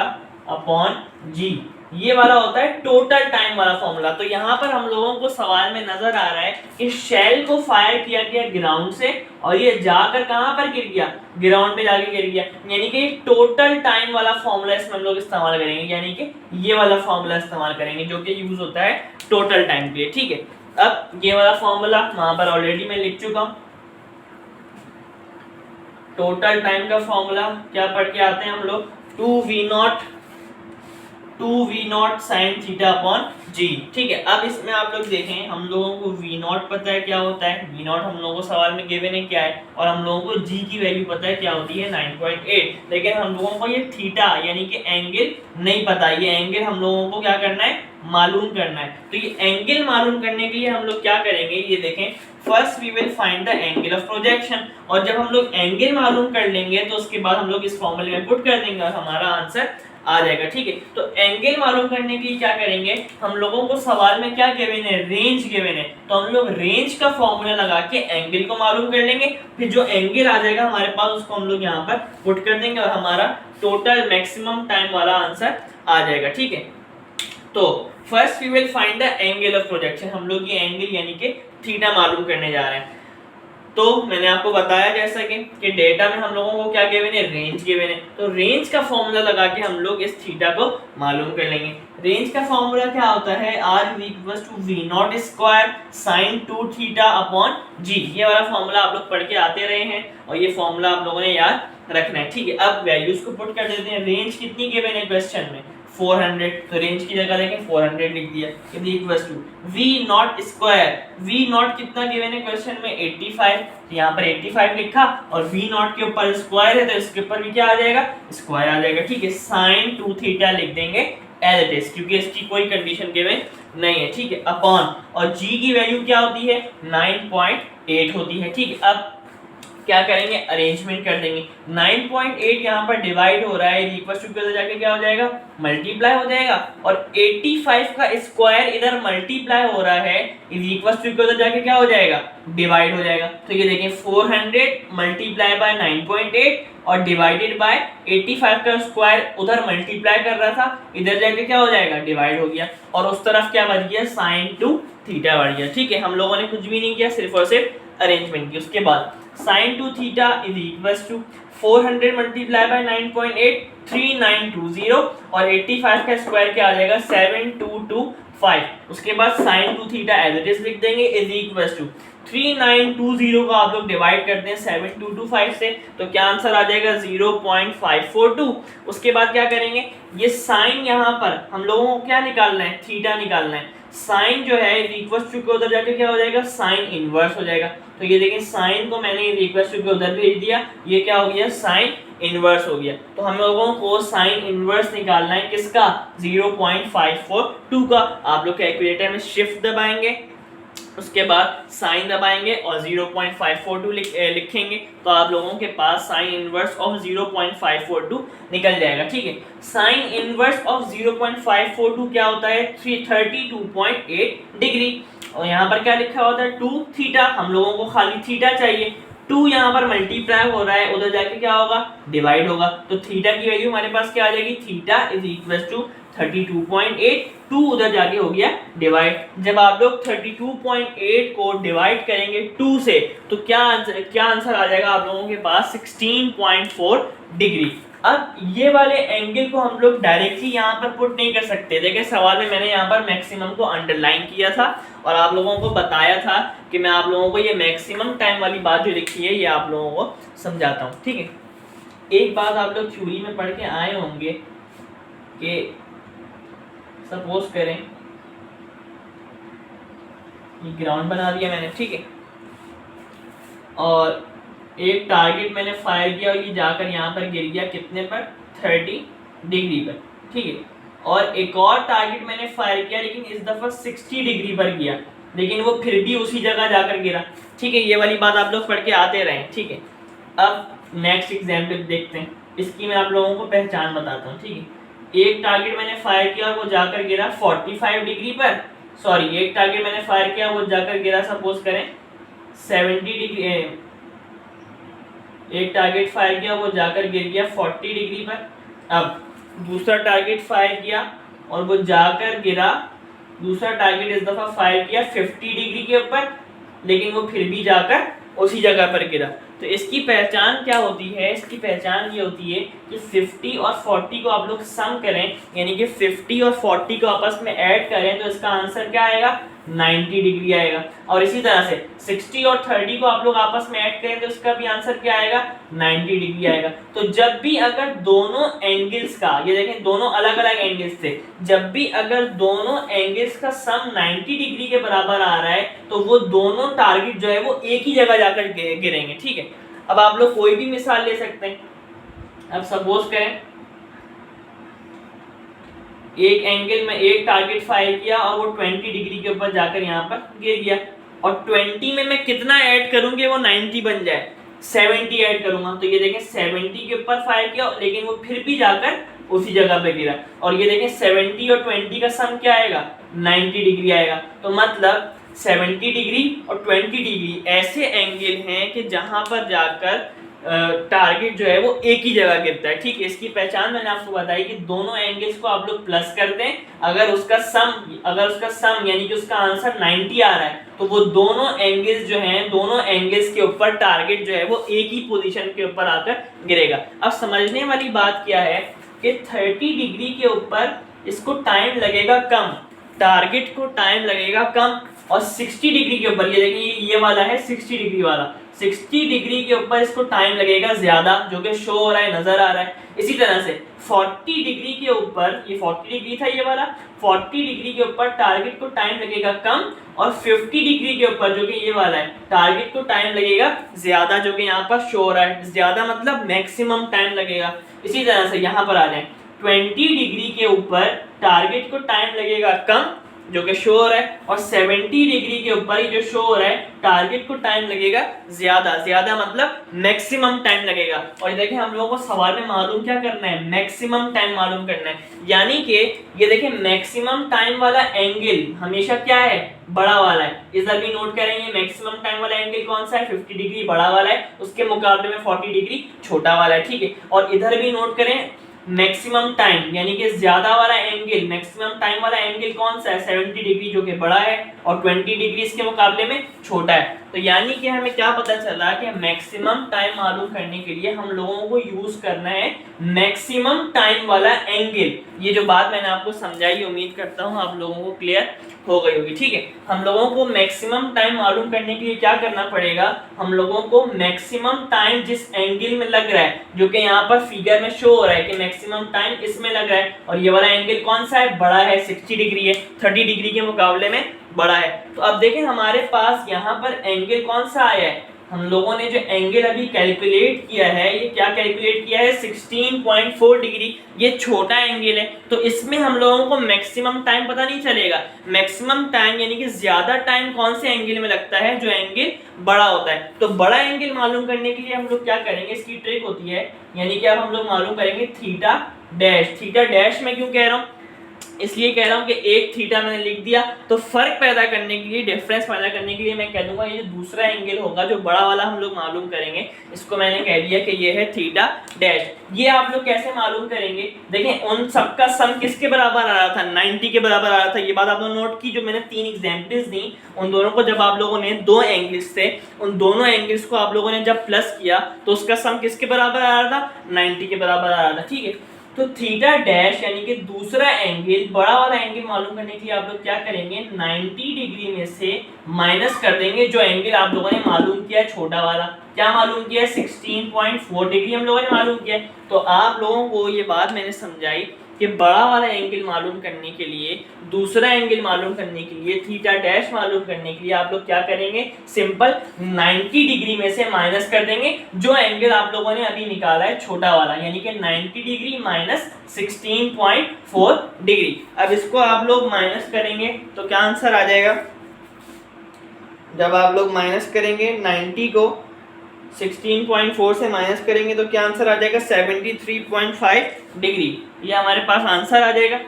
upon g, ये वाला होता है टोटल टाइम वाला फॉर्मूला। तो यहाँ पर हम लोगों को सवाल में नजर आ रहा है कि शेल को फायर किया गया ग्राउंड से, और ये जाकर कहाँ पर गिर गया, ग्राउंड पे जाके गिर गया, यानी कि टोटल टाइम वाला फॉर्मूला इसमें हम लोग इस्तेमाल करेंगे, यानी कि ये वाला फॉर्मूला इस्तेमाल करेंगे जो कि यूज होता है टोटल टाइम के लिए, ठीक है। अब ये वाला फॉर्मूला वहां पर ऑलरेडी मैं लिख चुका हूं। टोटल टाइम का फॉर्मूला क्या पढ़ के आते हैं हम लोग, 2v naught sine theta upon g, ठीक है। अब इसमें आप लोग देखें, हम लोगों को v नॉट पता है क्या होता है, v नॉट हम लोगों को सवाल में गिवन है क्या है, और हम लोगों को g की वैल्यू पता है क्या होती है 9.8, लेकिन हम लोगों को ये थीटा यानी कि एंगल नहीं पता, ये एंगल हम लोगों को क्या करना है, मालूम करना है। तो ये एंगल मालूम करने के लिए हम लोग क्या करेंगे, ये देखें, first we will find the angle of projection, और जब हम लोग एंगल मालूम कर लेंगे तो उसके बाद हम लोग इस फॉर्मूले में पुट कर देंगे और हमारा आंसर आ जाएगा, ठीक है। तो एंगल मालूम करने के लिए क्या करेंगे, हम लोगों को सवाल में क्या गिवन है, रेंज गिवन है, तो हम लोग रेंज का फॉर्मूला लगा के एंगल को मालूम कर लेंगे, फिर जो एंगल आ जाएगा हमारे पास उसको हम लोग यहाँ पर पुट कर देंगे और हमारा टोटल मैक्सिमम टाइम वाला आंसर आ जाएगा, ठीक है। तो first we will find the angle of projection, हम लोग ये एंगल यानी कि थीटा मालूम करने जा रहे हैं। तो मैंने आपको बताया जैसा कि डेटा में हम लोगों को क्या गिवन है, रेंज गिवन है, तो रेंज का फॉर्मूला लगा के हम लोग इस थीटा को मालूम कर लेंगे। रेंज का फॉर्मूला क्या होता है, r equals to v not square sine 2 theta upon g, ये वाला फॉर्मूला आप लोग पढ़ के आते रहे हैं और ये फॉर्मूला आप लोगों ने याद रखना है, ठीक है। अब वैल्यूज को पुट कर देते हैं, रेंज कितनी गिवन है क्वेश्चन में 400, तो रेंज की जगह देखें 400 लिख दिया, equals to v not square, v nought कितना गिवन है क्वेश्चन में 85, यहाँ पर 85 लिखा और v नॉट के ऊपर स्क्वायर है तो इसके ऊपर भी क्या आ जाएगा, स्क्वायर आ जाएगा, ठीक है। साइन 2 थीटा लिख देंगे एज इट इज, क्योंकि इसकी कोई कंडीशन गिवन नहीं है, ठीक है, अपॉन, और g की वैल्यू क्या होती है 9.8 होती है, ठीक है। अब क्या करेंगे, अरेंजमेंट कर देंगे, 9.8 यहाँ पर डिवाइड हो रहा है, इक्वल टू के उधर जाके क्या हो जाएगा, मल्टीप्लाई हो जाएगा, और 85 का स्क्वायर इधर मल्टीप्लाई हो रहा है, इक्वल टू के उधर जाके क्या हो जाएगा, डिवाइड हो जाएगा। तो ये देखें 400 मल्टीप्लाई बाय 9.8 और डिवाइडेड बाय 85 का स्क्वायर उधर मल्टीप्लाई कर रहा था, इधर जाके क्या हो जाएगा, डिवाइड हो गया, और उस तरफ क्या बच गया, साइन 2 थीटा बढ़ गया, ठीक है। हम लोगों ने कुछ भी नहीं किया, सिर्फ और सिर्फ अरेंजमेंट की। उसके बाद sin 2 theta is equals to 400 multiply by 9.8 3920, और 85 का स्क्वायर क्या आ जाएगा 7225। उसके बाद sin 2 theta as it is लिख देंगे इज इक्वल्स टू 3920 को आप लोग डिवाइड करते हैं 7225 से, तो क्या आंसर आ जाएगा 0.542। उसके बाद क्या करेंगे, ये साइन यहाँ पर हम लोगों को क्या निकालना है, थीटा निकालना है, साइन जो है इक्वल टू के उधर जाके क्या हो जाएगा, साइन इनवर्स हो जाएगा। तो ये देखिए साइन को मैंने इक्वल टू के उधर भेज दिया, ये क्या हो गया, साइन इनवर्स हो गया। तो हम लोगों को साइन इनवर्स निकालना है किसका, 0.542 का। आप लोग कैलकुलेटर में शिफ्ट दबाएंगे, उसके बाद साइन दबाएंगे और 0.542 लिखेंगे, तो आप लोगों के पास साइन इनवर्स ऑफ 0.542 निकल जाएगा, ठीक है। साइन इनवर्स ऑफ 0.542 क्या होता है, 32.8 डिग्री, और यहाँ पर क्या लिखा होता है 2 थीटा, हम लोगों को खाली थीटा चाहिए, 2 यहाँ पर मल्टीप्लाई हो रहा है, उधर जाके क्या होगा, डिवाइड होगा, तो थीटा की वैल्यू हमारे पास क्या आ जाएगी, थीटा इज इक्वल टू 32.8, 2 उधर जाके हो गया डिवाइड। जब आप लोग 32.8 को डिवाइड करेंगे 2 से तो क्या आंसर आ जाएगा आप लोगों के पास 16.4 डिग्री। अब ये वाले एंगल को हम लोग डायरेक्टली यहाँ पर पुट नहीं कर सकते। देखिए सवाल में मैंने यहाँ पर मैक्सिमम को अंडरलाइन किया था और आप लोगों को बताया था कि मैं आप लोगों को ये मैक्सिमम टाइम वाली बात जो लिखी है ये आप लोगों को समझाता हूँ, ठीक है। एक बात आप लोग थ्योरी में पढ़ के आए होंगे कि सपोज करें ये ग्राउंड बना दिया मैंने, ठीक है, और एक टारगेट मैंने फायर किया और ये जाकर यहाँ पर गिर गया कितने पर, 30 डिग्री पर, ठीक है। और एक और टारगेट मैंने फायर किया लेकिन इस दफा 60 डिग्री पर गया, लेकिन वो फिर भी उसी जगह जाकर गिरा, ठीक है। ये वाली बात आप लोग पढ़ के आते रहे, ठीक है। अब नेक्स्ट एग्जाम्पल देखते हैं, इसकी मैं आप लोगों को पहचान बताता हूँ, ठीक है। एक टारगेट मैंने फायर किया और वो जाकर गिरा 45 डिग्री पर, सॉरी एक टारगेट मैंने फायर किया वो जाकर गिरा सपोज करें 70 डिग्री, एक टारगेट फायर किया वो जाकर गिर गया 40 डिग्री पर। अब दूसरा टारगेट फायर किया और वो जाकर गिरा, दूसरा टारगेट इस दफा फायर किया 50 डिग्री के ऊपर, लेकिन वो फिर भी जाकर उसी जगह पर गिरा। तो इसकी पहचान क्या होती है, इसकी पहचान ये होती है कि 50 और 40 को आप लोग सम करें, यानी कि 50 और 40 को आपस में ऐड करें तो इसका आंसर क्या आएगा, 90 डिग्री आएगा। और इसी तरह से 60 और 30 को आप लोग आपस में ऐड करें तो इसका भी आंसर क्या आएगा, 90 डिग्री आएगा। तो जब भी अगर दोनों एंगल्स का, ये देखें दोनों अलग अलग एंगल्स थे, जब भी अगर दोनों एंगल्स का सम 90 डिग्री के बराबर आ रहा है तो वो दोनों टारगेट जो है वो एक ही जगह जाकर गिरेंगे, ठीक है। अब आप लोग कोई भी मिसाल ले सकते हैं। अब सपोज करें एक एंगल में एक टारगेट फायर किया और वो 20 डिग्री के ऊपर जाकर यहाँ पर गिर गया, और 20 में मैं कितना ऐड करूंगे वो 90 बन जाए, 70 ऐड करूंगा। तो ये देखें 70 के ऊपर फायर किया लेकिन वो फिर भी जाकर उसी जगह पे गिरा, और ये देखें 70 और 20 का सम क्या आएगा, 90 डिग्री आएगा। तो मतलब 70 डिग्री और 20 डिग्री ऐसे एंगल हैं कि जहां पर जाकर टारगेट जो है वो एक ही जगह गिरता है, ठीक है। इसकी पहचान मैंने आपको बताई कि दोनों एंगल्स को आप लोग प्लस कर दें, अगर उसका सम यानी कि उसका आंसर 90 आ रहा है तो वो दोनों एंगल्स जो हैं, दोनों एंगल्स के ऊपर टारगेट जो है वो एक ही पोजीशन के ऊपर आकर गिरेगा। अब समझने वाली बात क्या है कि 30 डिग्री के ऊपर इसको टाइम लगेगा कम, टारगेट को टाइम लगेगा कम, और 60 डिग्री के ऊपर ये देखिए ये वाला है 60 डिग्री वाला, 60 डिग्री के ऊपर इसको टाइम लगेगा ज्यादा, जो कि शो हो रहा है, नजर आ रहा है। इसी तरह से 40 डिग्री के ऊपर, ये 40 डिग्री था ये वाला, 40 डिग्री के ऊपर टारगेट को टाइम लगेगा कम, और 50 डिग्री के ऊपर जो कि ये वाला है टारगेट को टाइम लगेगा ज्यादा, जो कि यहाँ पर शो हो रहा है। ज्यादा मतलब मैक्सिमम टाइम लगेगा। इसी तरह से यहाँ पर आ जाए 20 डिग्री के ऊपर टारगेट को टाइम लगेगा कम, जो कि शो हो रहा है, और 70 डिग्री के ऊपर ही जो शो हो रहा है टारगेट को टाइम लगेगा ज्यादा, ज्यादा मतलब मैक्सिमम टाइम लगेगा। और देखिए हम लोगों को सवाल में मालूम क्या करना है, मैक्सिमम टाइम मालूम करना है, यानी कि ये देखिए मैक्सिमम टाइम वाला एंगल हमेशा क्या है, बड़ा वाला है। इधर भी नोट करेंगे मैक्सिमम टाइम वाला एंगल कौन सा है, 50 डिग्री बड़ा वाला है, उसके मुकाबले में 40 डिग्री छोटा वाला है, ठीक है। और इधर भी नोट करें मैक्सिमम टाइम यानी कि ज्यादा वाला एंगल, मैक्सिमम टाइम वाला एंगल कौन सा है, 70 डिग्री जो कि बड़ा है, और 20 डिग्री इसके मुकाबले में छोटा है। तो यानी कि हमें क्या पता चला कि मैक्सिमम टाइम मालूम करने के लिए हम लोगों को यूज करना है मैक्सिमम टाइम वाला एंगल। ये जो बात मैंने आपको समझाई उम्मीद करता हूँ आप लोगों को क्लियर हो गई होगी, ठीक है। हम लोगों को मैक्सिमम टाइम मालूम करने के लिए क्या करना पड़ेगा, हम लोगों को मैक्सिमम टाइम जिस एंगल में लग रहा है, जो कि यहाँ पर फिगर में शो हो रहा है कि मैक्सिमम टाइम इसमें लग रहा है, और ये वाला एंगल कौन सा है, बड़ा है, 60 डिग्री है, 30 डिग्री के मुकाबले में बड़ा है। तो अब देखें हमारे पास यहाँ पर एंगल कौन सा आया है, हम लोगों ने जो एंगल अभी कैलकुलेट किया है, ये क्या कैलकुलेट किया है, 16.4 डिग्री। ये छोटा एंगल है, तो इसमें हम लोगों को मैक्सिमम टाइम पता नहीं चलेगा। मैक्सिमम टाइम यानी कि ज्यादा टाइम कौन से एंगल में लगता है, जो एंगल बड़ा होता है। तो बड़ा एंगल मालूम करने के लिए हम लोग क्या करेंगे, इसकी ट्रिक होती है, यानी कि अब हम लोग मालूम करेंगे थीटा डैश। थीटा डैश मैं क्यों कह रहा हूँ, इसलिए कह रहा हूँ कि एक थीटा मैंने लिख दिया, तो फर्क पैदा करने के लिए, डिफरेंस पैदा करने के लिए मैं कह दूंगा ये जो दूसरा एंगल होगा, जो बड़ा वाला हम लोग मालूम करेंगे, इसको मैंने कह दिया कि ये है थीटा डैश। ये आप लोग कैसे मालूम करेंगे, देखें उन सबका सम किसके बराबर आ रहा था, 90 के बराबर आ रहा था। ये बात आप लोग नोट की, जो मैंने 3 एग्जांपल्स दी, उन दोनों को जब आप लोगों ने दो एंगल्स थे, उन दोनों एंगल्स को आप लोगों ने जब प्लस किया तो उसका सम किसके बराबर आ रहा था, 90 के बराबर आ रहा था। ठीक है, तो थीटा डैश यानी कि दूसरा एंगल, बड़ा वाला एंगल मालूम करने के लिए आप लोग क्या करेंगे, 90 डिग्री में से माइनस कर देंगे जो एंगल आप लोगों ने मालूम किया छोटा वाला। क्या मालूम किया, 16.4 डिग्री हम लोगों ने मालूम किया। तो आप लोगों को ये बात मैंने समझाई कि बड़ा वाला एंगल मालूम करने के लिए, दूसरा एंगल मालूम करने के लिए, थीटा डैश मालूम करने के लिए आप लोग क्या करेंगे, सिंपल 90 डिग्री में से माइनस कर देंगे जो एंगल आप लोगों ने अभी निकाला है छोटा वाला, यानी कि 90 डिग्री माइनस 16.4 डिग्री। अब इसको आप लोग माइनस करेंगे तो क्या आंसर आ जाएगा, जब आप लोग माइनस करेंगे 90 को 16.4 से माइनस करेंगे तो क्या आंसर आ जाएगा, 73.5 डिग्री। ये हमारे पास आंसर आ जाएगा,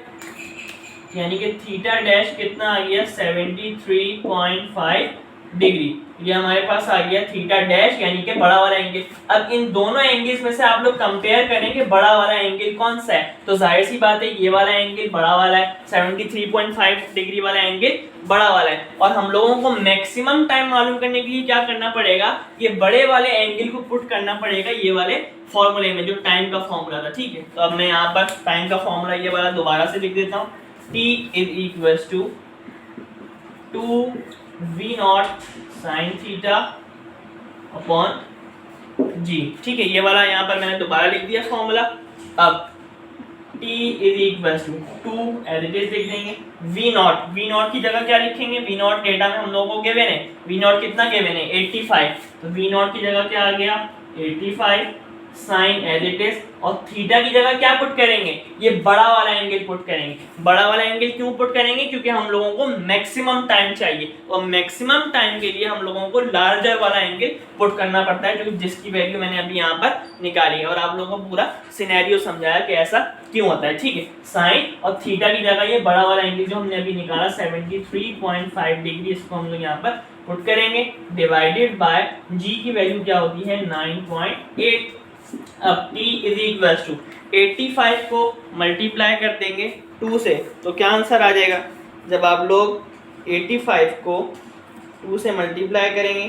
यानी कि थीटा डैश कितना आ गया, 73.5 डिग्री। ये हमारे पास आ गया थीटा डैश यानी कि बड़ा वाला एंगल। अब इन दोनों एंगल्स में से आप लोग कंपेयर करेंगे बड़ा वाला एंगल कौन सा है, तो जाहिर सी बात है ये वाला एंगल बड़ा वाला है, 73.5 डिग्री वाला एंगल बड़ा वाला है। और हम लोगों को मैक्सिमम टाइम मालूम करने के लिए क्या करना पड़ेगा, ये बड़े वाले एंगल को पुट करना पड़ेगा ये वाले फॉर्मूले में, जो टाइम का फॉर्मूला था। ठीक है, तो अब मैं यहाँ पर टाइम का फॉर्मूला ये वाला दोबारा से लिख देता हूँ, T is equals to 2v naught sine theta upon g। ठीक है, ये वाला यहाँ पर मैंने दोबारा लिख दिया फॉर्मूला। अब T is equals to 2 as it is लिख देंगे, v नॉट की जगह क्या लिखेंगे, v नॉट डेटा में हम लोगों को गिवन है, v नॉट कितना गिवन है, 85, तो v नॉट की जगह क्या आ गया, 85 साइन एज इट इज, और थीटा की जगह क्या पुट करेंगे, ये बड़ा वाला एंगल पुट करेंगे। बड़ा वाला एंगल क्यों पुट करेंगे, क्योंकि हम लोगों को मैक्सिमम टाइम चाहिए, और मैक्सिमम टाइम के लिए हम लोगों को लार्जर वाला एंगल पुट करना पड़ता है, जो जिसकी वैल्यू मैंने अभी यहाँ पर निकाली है, और आप लोगों को पूरा सिनेरियो समझाया कि ऐसा क्यों होता है। ठीक है, साइन और थीटा की जगह ये बड़ा वाला एंगल जो हमने अभी निकाला 73.5 डिग्री, इसको हम लोग यहाँ पर पुट करेंगे, डिवाइडेड बाय जी की वैल्यू क्या होती है, 9.8। अब t इज इक्वल टू 85 को मल्टीप्लाई कर देंगे 2 से, तो क्या आंसर आ जाएगा, जब आप लोग 85 को 2 से मल्टीप्लाई करेंगे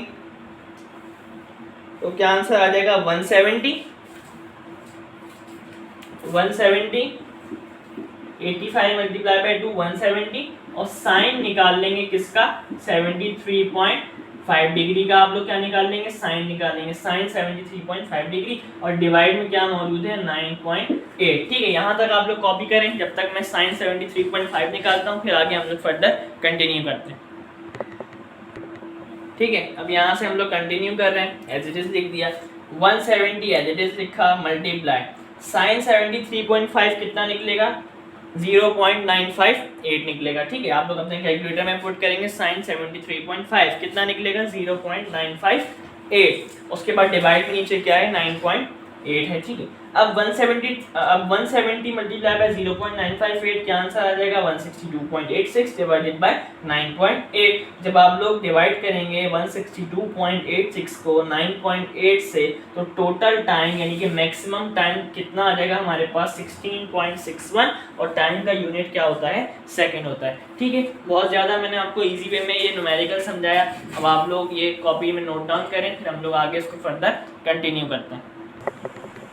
तो क्या आंसर आ जाएगा, 170। 85 मल्टीप्लाई बाय 2 170, और साइन निकाल लेंगे किसका, 73.5 डिग्री का। आप लोग क्या निकाल लेंगे, साइन निकाल लेंगे, साइन 73.5 डिग्री, और डिवाइड में क्या मौजूद है, 9.8। ठीक है, यहाँ तक आप लोग कॉपी करें, जब तक मैं साइन 73.5 निकालता हूँ, फिर आगे हम लोग फर्दर कंटिन्यू करते हैं। ठीक है, अब यहाँ से हम लोग कंटिन्यू कर रहे हैं, एज इट इज लिख दिया, 170 एज इट इज लिखा, मल्टीप्लाई साइन 73.5 कितना निकलेगा, 0.958 निकलेगा। ठीक है, आप लोग अपने कैलकुलेटर में पुट करेंगे, साइन 73.5 कितना निकलेगा, 0.958, उसके बाद डिवाइड में नीचे क्या है, 9.8 है। ठीक है, अब 170 मल्टीप्लाई बाय 0.958 क्या आंसर आ जाएगा, 162.86 डिवाइडेड बाय 9.8। जब आप लोग डिवाइड करेंगे 162.86 को 9.8 से, तो टोटल टाइम यानी कि मैक्सिमम टाइम कितना आ जाएगा हमारे पास, 16.61, और टाइम का यूनिट क्या होता है, सेकंड होता है। ठीक है, बहुत ज़्यादा मैंने आपको इजी वे में ये न्यूमेरिकल समझाया। अब आप लोग ये कॉपी में नोट डाउन करें, फिर हम लोग आगे इसको फर्दर कंटिन्यू करते हैं।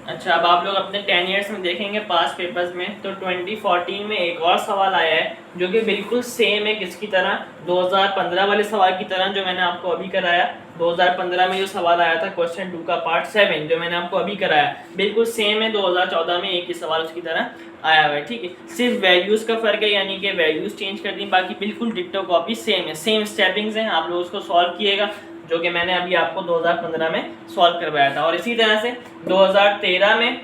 अच्छा, अब आप लोग अपने 10 ईयर्स में देखेंगे पास पेपर्स में, तो 2014 में एक और सवाल आया है जो कि बिल्कुल सेम है, किसकी तरह, 2015 वाले सवाल की तरह जो मैंने आपको अभी कराया। 2015 में जो सवाल आया था क्वेश्चन 2 का पार्ट 7 जो मैंने आपको अभी कराया, बिल्कुल सेम है 2014 में एक ही सवाल उसकी तरह आया हुआ है। ठीक है, सिर्फ वैल्यूज़ का फ़र्क है, यानी कि वैल्यूज़ चेंज कर दी, बाकी बिल्कुल डिट्टो कॉपी सेम है, सेम स्टेपिंग्स हैं। आप लोग उसको सॉल्व किएगा, जो कि मैंने अभी आपको 2015 में सॉल्व करवाया था। और इसी तरह से 2013 में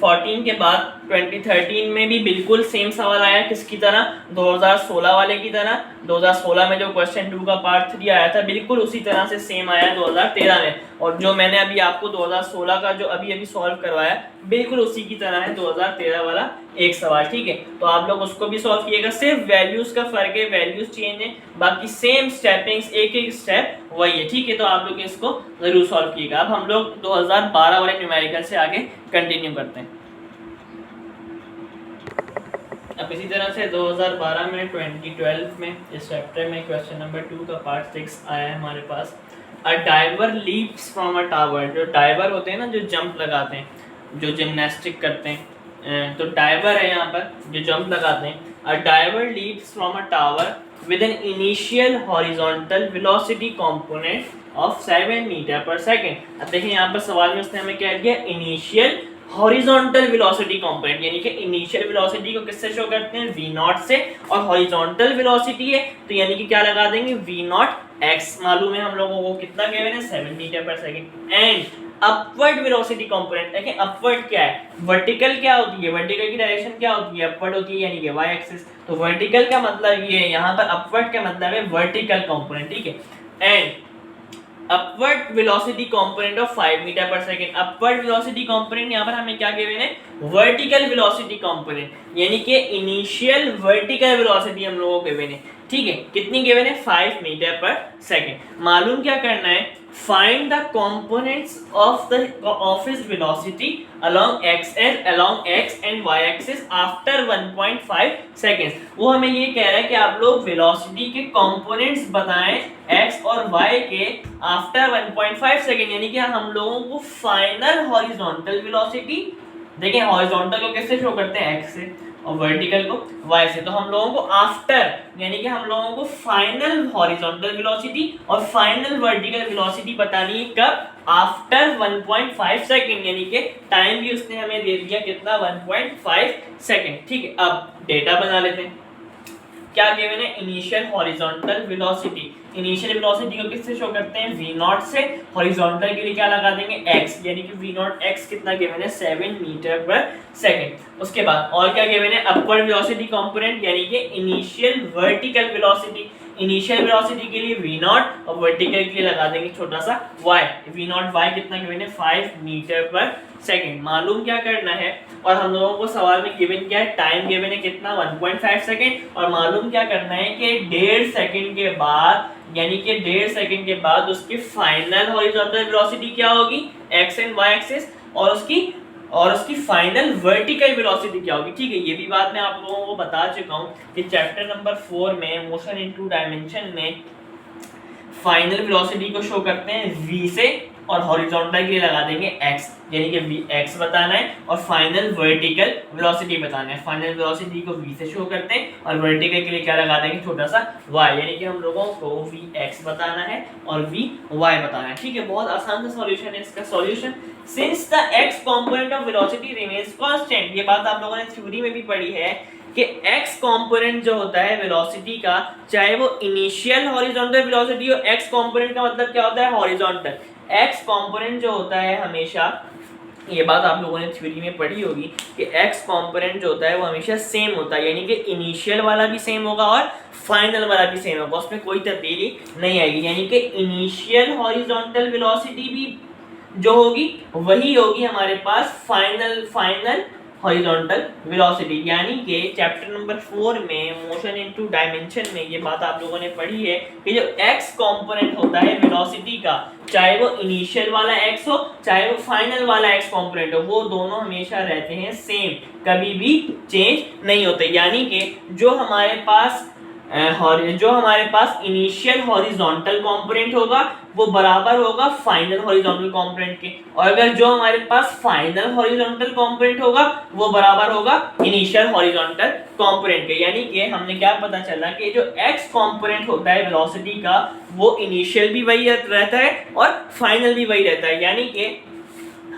14 के बाद 2013 में भी बिल्कुल सेम सवाल आया, किसकी तरह, 2016 वाले की तरह। 2016 में जो क्वेश्चन 2 का पार्ट 3 आया था, बिल्कुल उसी तरह से सेम आया 2013 में। और जो मैंने अभी आपको 2016 का जो अभी अभी सॉल्व करवाया बिल्कुल उसी की तरह है 2013 वाला एक सवाल, ठीक है। तो आप लोग उसको भी सॉल्व कीजिएगा, सिर्फ वैल्यूज का फर्क है, वैल्यूज चेंज है, बाकी सेम स्टेपिंग्स एक एक स्टेप वही है, ठीक है। तो आप लोग इसको जरूर सॉल्व कीजिएगा। अब हम लोग 2012 वाले न्यूमेरिकल से आगे कंटिन्यू करते हैं। अब इसी तरह से 2012 में 2012 में इस चैप्टर में क्वेश्चन नंबर 2 का पार्ट 6 आया है हमारे पास। A diver leaps from a tower. जो डाइवर होते हैं ना, जो जंप लगाते हैं, जो जिम्नास्टिक करते हैं, तो डाइवर है यहाँ पर जो जंप लगाते हैं। A diver leaps from a tower with an initial horizontal velocity component of 7 metre per second. अब देखिए यहाँ पर सवाल में उसने हमें क्या दिया, इनिशियल हॉरिजॉन्टल वेलोसिटी कंपोनेंट, यानी कि इनिशियल वेलोसिटी को किससे शो करते हैं, v नॉट से, और हॉरिजॉन्टल वेलोसिटी है तो यानी कि क्या लगा देंगे, v नॉट x। मालूम है हम लोगों को कितना गिवन है, 7 metre per second. And upward velocity component, देखिए अपवर्ड क्या है, वर्टिकल क्या होती है, वर्टिकल की डायरेक्शन क्या होती है, अपवर्ड होती है, यानी कि y एक्सिस। तो वर्टिकल का मतलब ये है, यहाँ पर अपवर्ड का मतलब है वर्टिकल कंपोनेंट, ठीक है। And upward velocity component of 5 metre per second. Upward velocity component यहाँ पर हमें क्या गिवन है, वर्टिकल वेलोसिटी कंपोनेंट, यानी कि इनिशियल वर्टिकल वेलोसिटी हम लोगों को गिवन है, ठीक है। कितनी गिवन है, 5 मीटर पर सेकंड। मालूम क्या करना है, find the components of its velocity along x and y axis after 1.5 seconds। वो हमें ये कह रहा है कि आप लोग वेलोसिटी के कंपोनेंट्स बताएं x और y के आफ्टर 1.5 सेकंड, यानी कि हम लोगों को फाइनल हॉरिजॉन्टल वेलोसिटी, देखिए हॉरिजॉन्टल को कैसे शो करते हैं, x से, और वर्टिकल को y से। तो हम लोगों को आफ्टर, यानी कि हम लोगों को फाइनल हॉरिजॉन्टल वेलोसिटी और फाइनल वर्टिकल वेलोसिटी बतानी है कब, आफ्टर 1.5 सेकंड, यानी कि टाइम भी उसने हमें दे दिया कितना, 1.5 सेकंड, ठीक है। अब डेटा बना लेते हैं। क्या गिवन है, initial horizontal velocity. Initial velocity को किससे शो करते हैं, v नॉट से। हॉरिजॉन्टल के लिए क्या लगा देंगे, x, यानी कि v नॉट x कितना गिवन है, 7 मीटर पर सेकंड। उसके बाद और क्या गिवन है, अपवर्ड वेलोसिटी कंपोनेंट, यानी कि initial vertical velocity. Initial velocity के लिए v नॉट और वर्टिकल के लिए लगा देंगे छोटा सा y। v नॉट y कितना गिवन है, 5 मीटर पर सेकंड। मालूम क्या करना है, और हम लोगों को सवाल में गिवन क्या है, टाइम गिवन है कितना, 1.5 सेकंड। और मालूम क्या करना है कि 1.5 सेकंड के बाद, यानी कि 1.5 सेकंड के बाद उसकी फाइनल हॉरिजॉन्टल वेलोसिटी क्या होगी, x एंड y एक्सिस, और उसकी फाइनल वर्टिकल वेलोसिटी क्या होगी, ठीक है। ये भी बात मैं आप लोगों को बता चुका हूँ कि चैप्टर नंबर 4 में मोशन इन 2 डायमेंशन में फाइनल वेलोसिटी को शो करते हैं v से, और हॉरिजॉन्टल के लिए लगा देंगे x, यानी कि v x बताना है, और फाइनल वर्टिकल वेलोसिटी बताना है। फाइनल वेलोसिटी को v से शो करते हैं और वर्टिकल के लिए क्या लगा देंगे, छोटा सा y, यानी कि हम लोगों को v x बताना है और v y बताना है, ठीक है। बहुत आसान सा सॉल्यूशन है इसका। Solution, since the x component of velocity remains constant, ये बात आप लोगों ने थ्योरी में भी पढ़ी है कि x कंपोनेंट जो होता है वेलोसिटी का, चाहे वो इनिशियल हॉरिजॉन्टल वेलोसिटी हो, x कंपोनेंट का मतलब क्या होता है, हॉरिजॉन्टल। x कंपोनेंट जो होता है हमेशा, ये बात आप लोगों ने थ्योरी में पढ़ी होगी कि x कंपोनेंट जो होता है वो हमेशा सेम होता है, यानी कि इनिशियल वाला भी सेम होगा और फाइनल वाला भी सेम होगा, उसमें कोई तब्दीली नहीं आएगी। यानी कि इनिशियल हॉरिजॉन्टल वेलोसिटी भी जो होगी वही होगी हमारे पास फाइनल हॉरिजॉन्टल वेलोसिटी। यानी कि चैप्टर नंबर 4 में मोशन इन 2 डायमेंशन में ये बात आप लोगों ने पढ़ी है कि जो x कंपोनेंट होता है वेलोसिटी का, चाहे वो इनिशियल वाला x हो चाहे वो फाइनल वाला x कंपोनेंट हो, वो दोनों हमेशा रहते हैं सेम, कभी भी चेंज नहीं होते। यानी कि जो हमारे पास इनिशियल हॉरिजॉन्टल कंपोनेंट होगा वो बराबर होगा फाइनल हॉरिजॉन्टल कंपोनेंट के, और अगर जो हमारे पास फाइनल हॉरिजॉन्टल कंपोनेंट होगा वो बराबर होगा इनिशियल हॉरिजॉन्टल कंपोनेंट के। यानी कि हमने क्या पता चला कि जो x कंपोनेंट होता है वेलोसिटी का वो इनिशियल भी वही रहता है और फाइनल भी वही रहता है। यानी कि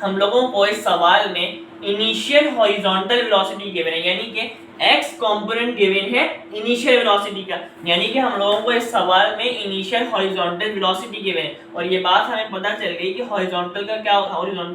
हम लोगों को इस सवाल में इनिशियल हॉरिजॉन्टल वेलोसिटी गिवन है, यानी कि x कंपोनेंट गिवन है इनिशियल वेलोसिटी का, यानी कि हम लोगों को इस सवाल में इनिशियल हॉरिजॉन्टल वेलोसिटी गिवन है। और ये बात हमें पता चल गई कि हॉरिजॉन्टल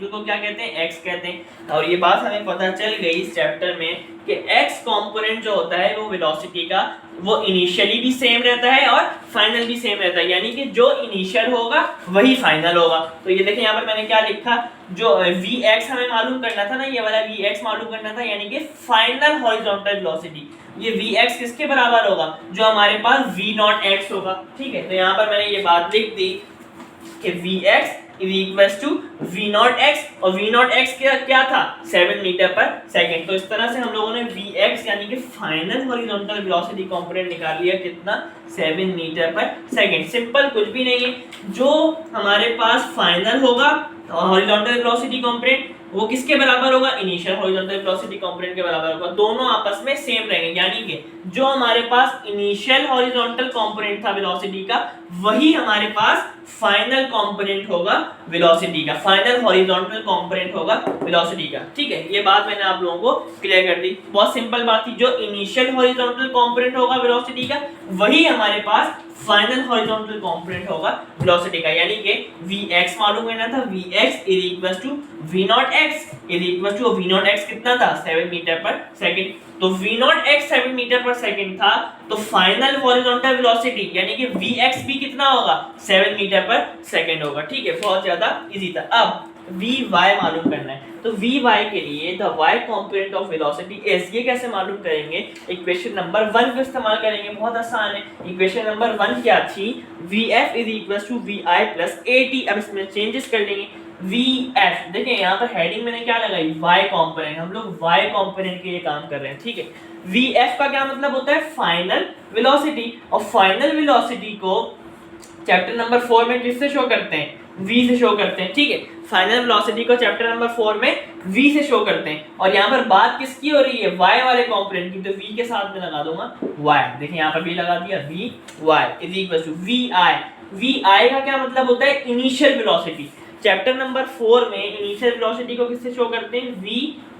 को क्या कहते हैं, x कहते हैं। और ये बात हमें पता चल गई इस चैप्टर में कि x कंपोनेंट जो होता है वो वेलोसिटी का वो इनिशियली भी सेम रहता है और फाइनल भी सेम रहता है, यानी कि जो इनिशियल होगा वही फाइनल होगा। तो ये देखिए यहाँ पर मैंने क्या लिखा, जो vx हमें मालूम करना था ना, ये वाला vx मालूम करना था, यानी कि फाइनल हॉरिजॉन्टल वेलोसिटी। ये vx किसके बराबर होगा, जो हमारे पास v नॉट x होगा, ठीक है। तो यहाँ पर मैंने ये बात लिख दी कि vx is equals to v not x, और v नॉट x क्या था 7 मीटर पर सेकंड। तो इस तरह से हम लोगों ने vx यानी कि फाइनल हॉरिजॉन्टल वेलोसिटी कंपोनेंट निकाल लिया, कितना 7 मीटर पर सेकंड। सिंपल, कुछ भी नहीं है, जो हमारे पास फाइनल होगा हॉरिजॉन्टल वेलोसिटी कंपोनेंट वो किसके बराबर होगा, इनिशियल हॉरिजॉन्टल वेलोसिटी कंपोनेंट के बराबर होगा, दोनों आपस में सेम रहेंगे, यानी कि जो हमारे पास इनिशियल हॉरिजॉन्टल कंपोनेंट था वेलोसिटी का वही हमारे पास फाइनल कंपोनेंट होगा वेलोसिटी का, फाइनल हॉरिजॉन्टल कंपोनेंट होगा वेलोसिटी का, ठीक है। ये बात मैंने आप लोगों को क्लियर कर दी, बहुत सिंपल बात थी, जो इनिशियल हॉरिजॉन्टल कंपोनेंट होगा वेलोसिटी का वही हमारे पास फाइनल हॉरिजॉन्टल कंपोनेंट होगा वेलोसिटी का, यानी कि vx मालूम करना था, vx is equal to v not x is equal to v not x कितना था 7 मीटर पर सेकंड। तो v not x 7 metre per second था, तो फाइनल हॉरिजॉन्टल वेलोसिटी यानी कि vx भी कितना होगा 7 मीटर पर सेकंड होगा, ठीक है। बहुत ज्यादा इजी था। अब vy मालूम करना है, तो vy के लिए the y component of velocity is, ये कैसे मालूम करेंगे, इक्वेशन नंबर 1 का इस्तेमाल करेंगे, बहुत आसान है। इक्वेशन नंबर 1 क्या थी, vf is equal to vi plus at। अब इसमें चेंजेस कर लेंगे, vf देखिए यहाँ पर हेडिंग मैंने क्या लगाई, y कंपोनेंट, हम लोग y कंपोनेंट के लिए काम कर रहे हैं, ठीक है। vf का क्या मतलब होता है, फाइनल वेलोसिटी, और फाइनल वेलोसिटी को चैप्टर नंबर 4 में किससे शो करते हैं, v से शो करते हैं, ठीक है। फाइनल वेलोसिटी को चैप्टर नंबर 4 में v से शो करते हैं, और यहाँ पर बात किसकी हो रही है, y वाले कंपोनेंट की, तो v के साथ में लगा दूंगा y, देखिए यहाँ पर भी लगा दिया, vy is equal to vi। vi का क्या मतलब होता है, इनिशियल वेलोसिटी। चैप्टर नंबर 4 में इनिशियल वेलोसिटी को किससे शो करते हैं, v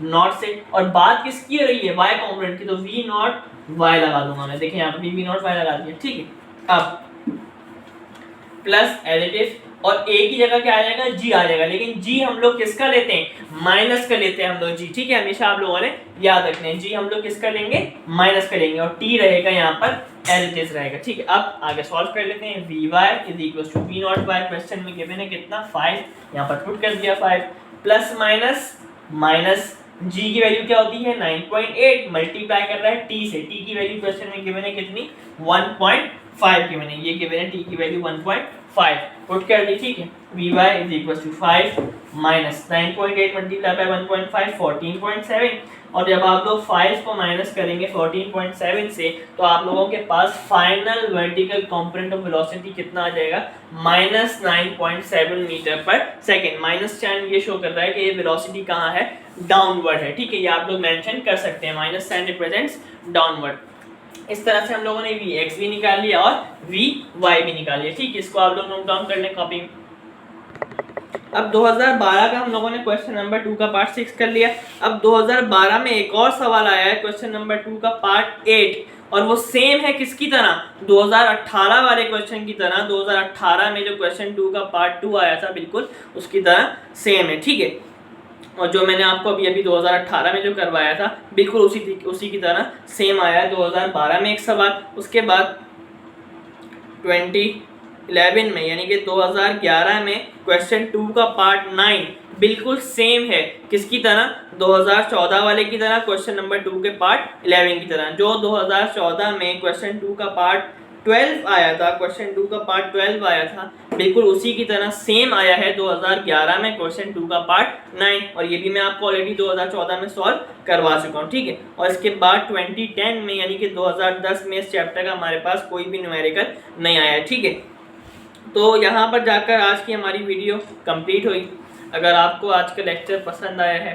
नॉट से, और बात किसकी हो रही है, y कंपोनेंट की, तो v नॉट y लगा दूंगा मैं, देखिए यहाँ पर भी v नॉट y लगा दिया, ठीक है। अब प्लस एडिटिव, और a की जगह क्या आ जाएगा, g आ जाएगा, लेकिन g हम लोग किसका लेते हैं, माइनस का लेते हैं हम लोग g, ठीक है। हमेशा आप लोगों ने याद रखना है, g हम लोग किसका लेंगे, माइनस का लेंगे, और t रहेगा यहाँ पर एडिटिव रहेगा, ठीक है। अब आगे सॉल्व कर लेते हैं, vy is equal to v not y, question में गिवन है कितना 5, यहाँ पर पुट कर दिया 5, प्लस माइनस माइनस g की वैल्यू क्या होती है 9.8, मल्टीप्लाई कर रहा है t से, t की वैल्यू क्वेश्चन में गिवन है कितनी 1.5 गिवन है, ये गिवन है t की वैल्यू 1.5, पुट कर दी, ठीक है। vy is equal to 5 minus 9.8 multiply by 1.5 14.7, और जब आप लोग 5 को माइनस करेंगे 14.7 से, तो आप लोगों के पास final vertical component of velocity कितना आ जाएगा, minus 9.7 metre per second. Minus sign ये शो कर रहा है कि ये वेलोसिटी कहाँ है, डाउनवर्ड है, ठीक है। ये आप लोग मेंशन कर सकते हैं, माइनस साइन रिप्रेजेंट्स डाउनवर्ड। इस तरह से हम लोगों ने vx भी निकाल लिया और vy भी निकाल लिया, ठीक है। इसको आप लोग नोट डाउन कर लें कॉपी। अब 2012 का हम लोगों ने क्वेश्चन नंबर 2 का पार्ट 6 कर लिया। अब 2012 में एक और सवाल आया है, क्वेश्चन नंबर 2 का पार्ट 8, और वो सेम है किसकी तरह, 2018 वाले क्वेश्चन की तरह। 2018 में जो क्वेश्चन 2 का पार्ट 2 आया था बिल्कुल उसकी तरह सेम है, ठीक है। और जो मैंने आपको अभी 2018 में जो करवाया था बिल्कुल उसी की तरह सेम आया है 2012 में एक सवाल। उसके बाद 2011 में यानी कि 2011 में क्वेश्चन 2 का पार्ट 9 बिल्कुल सेम है किसकी तरह, 2014 वाले की तरह, क्वेश्चन नंबर 2 के पार्ट 11 की तरह। जो 2014 में क्वेश्चन 2 का पार्ट 12 आया था, क्वेश्चन 2 का पार्ट 12 आया था, बिल्कुल उसी की तरह सेम आया है 2011 में क्वेश्चन 2 का पार्ट 9, और ये भी मैं आपको ऑलरेडी 2014 में सॉल्व करवा चुका हूँ, ठीक है। और इसके बाद 2010 में यानी कि 2010 में इस चैप्टर का हमारे पास कोई भी न्यूमेरिकल नहीं आया है, ठीक है। तो यहाँ पर जाकर आज की हमारी वीडियो कंप्लीट हुई। अगर आपको आज का लेक्चर पसंद आया है,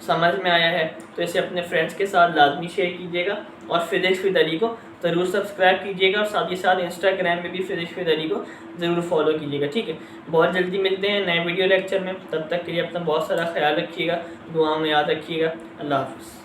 समझ में आया है, तो इसे अपने फ्रेंड्स के साथ लाजमी शेयर कीजिएगा, और फिजिक्स विद अली को ज़रूर सब्सक्राइब कीजिएगा, और साथ ही साथ इंस्टाग्राम में भी फिजिक्स विद अली को ज़रूर फॉलो कीजिएगा, ठीक है। बहुत जल्दी मिलते हैं नए वीडियो लेक्चर में, तब तक के लिए अपना बहुत सारा ख्याल रखिएगा, दुआओं में याद रखिएगा। अल्लाह हाफ़िज़।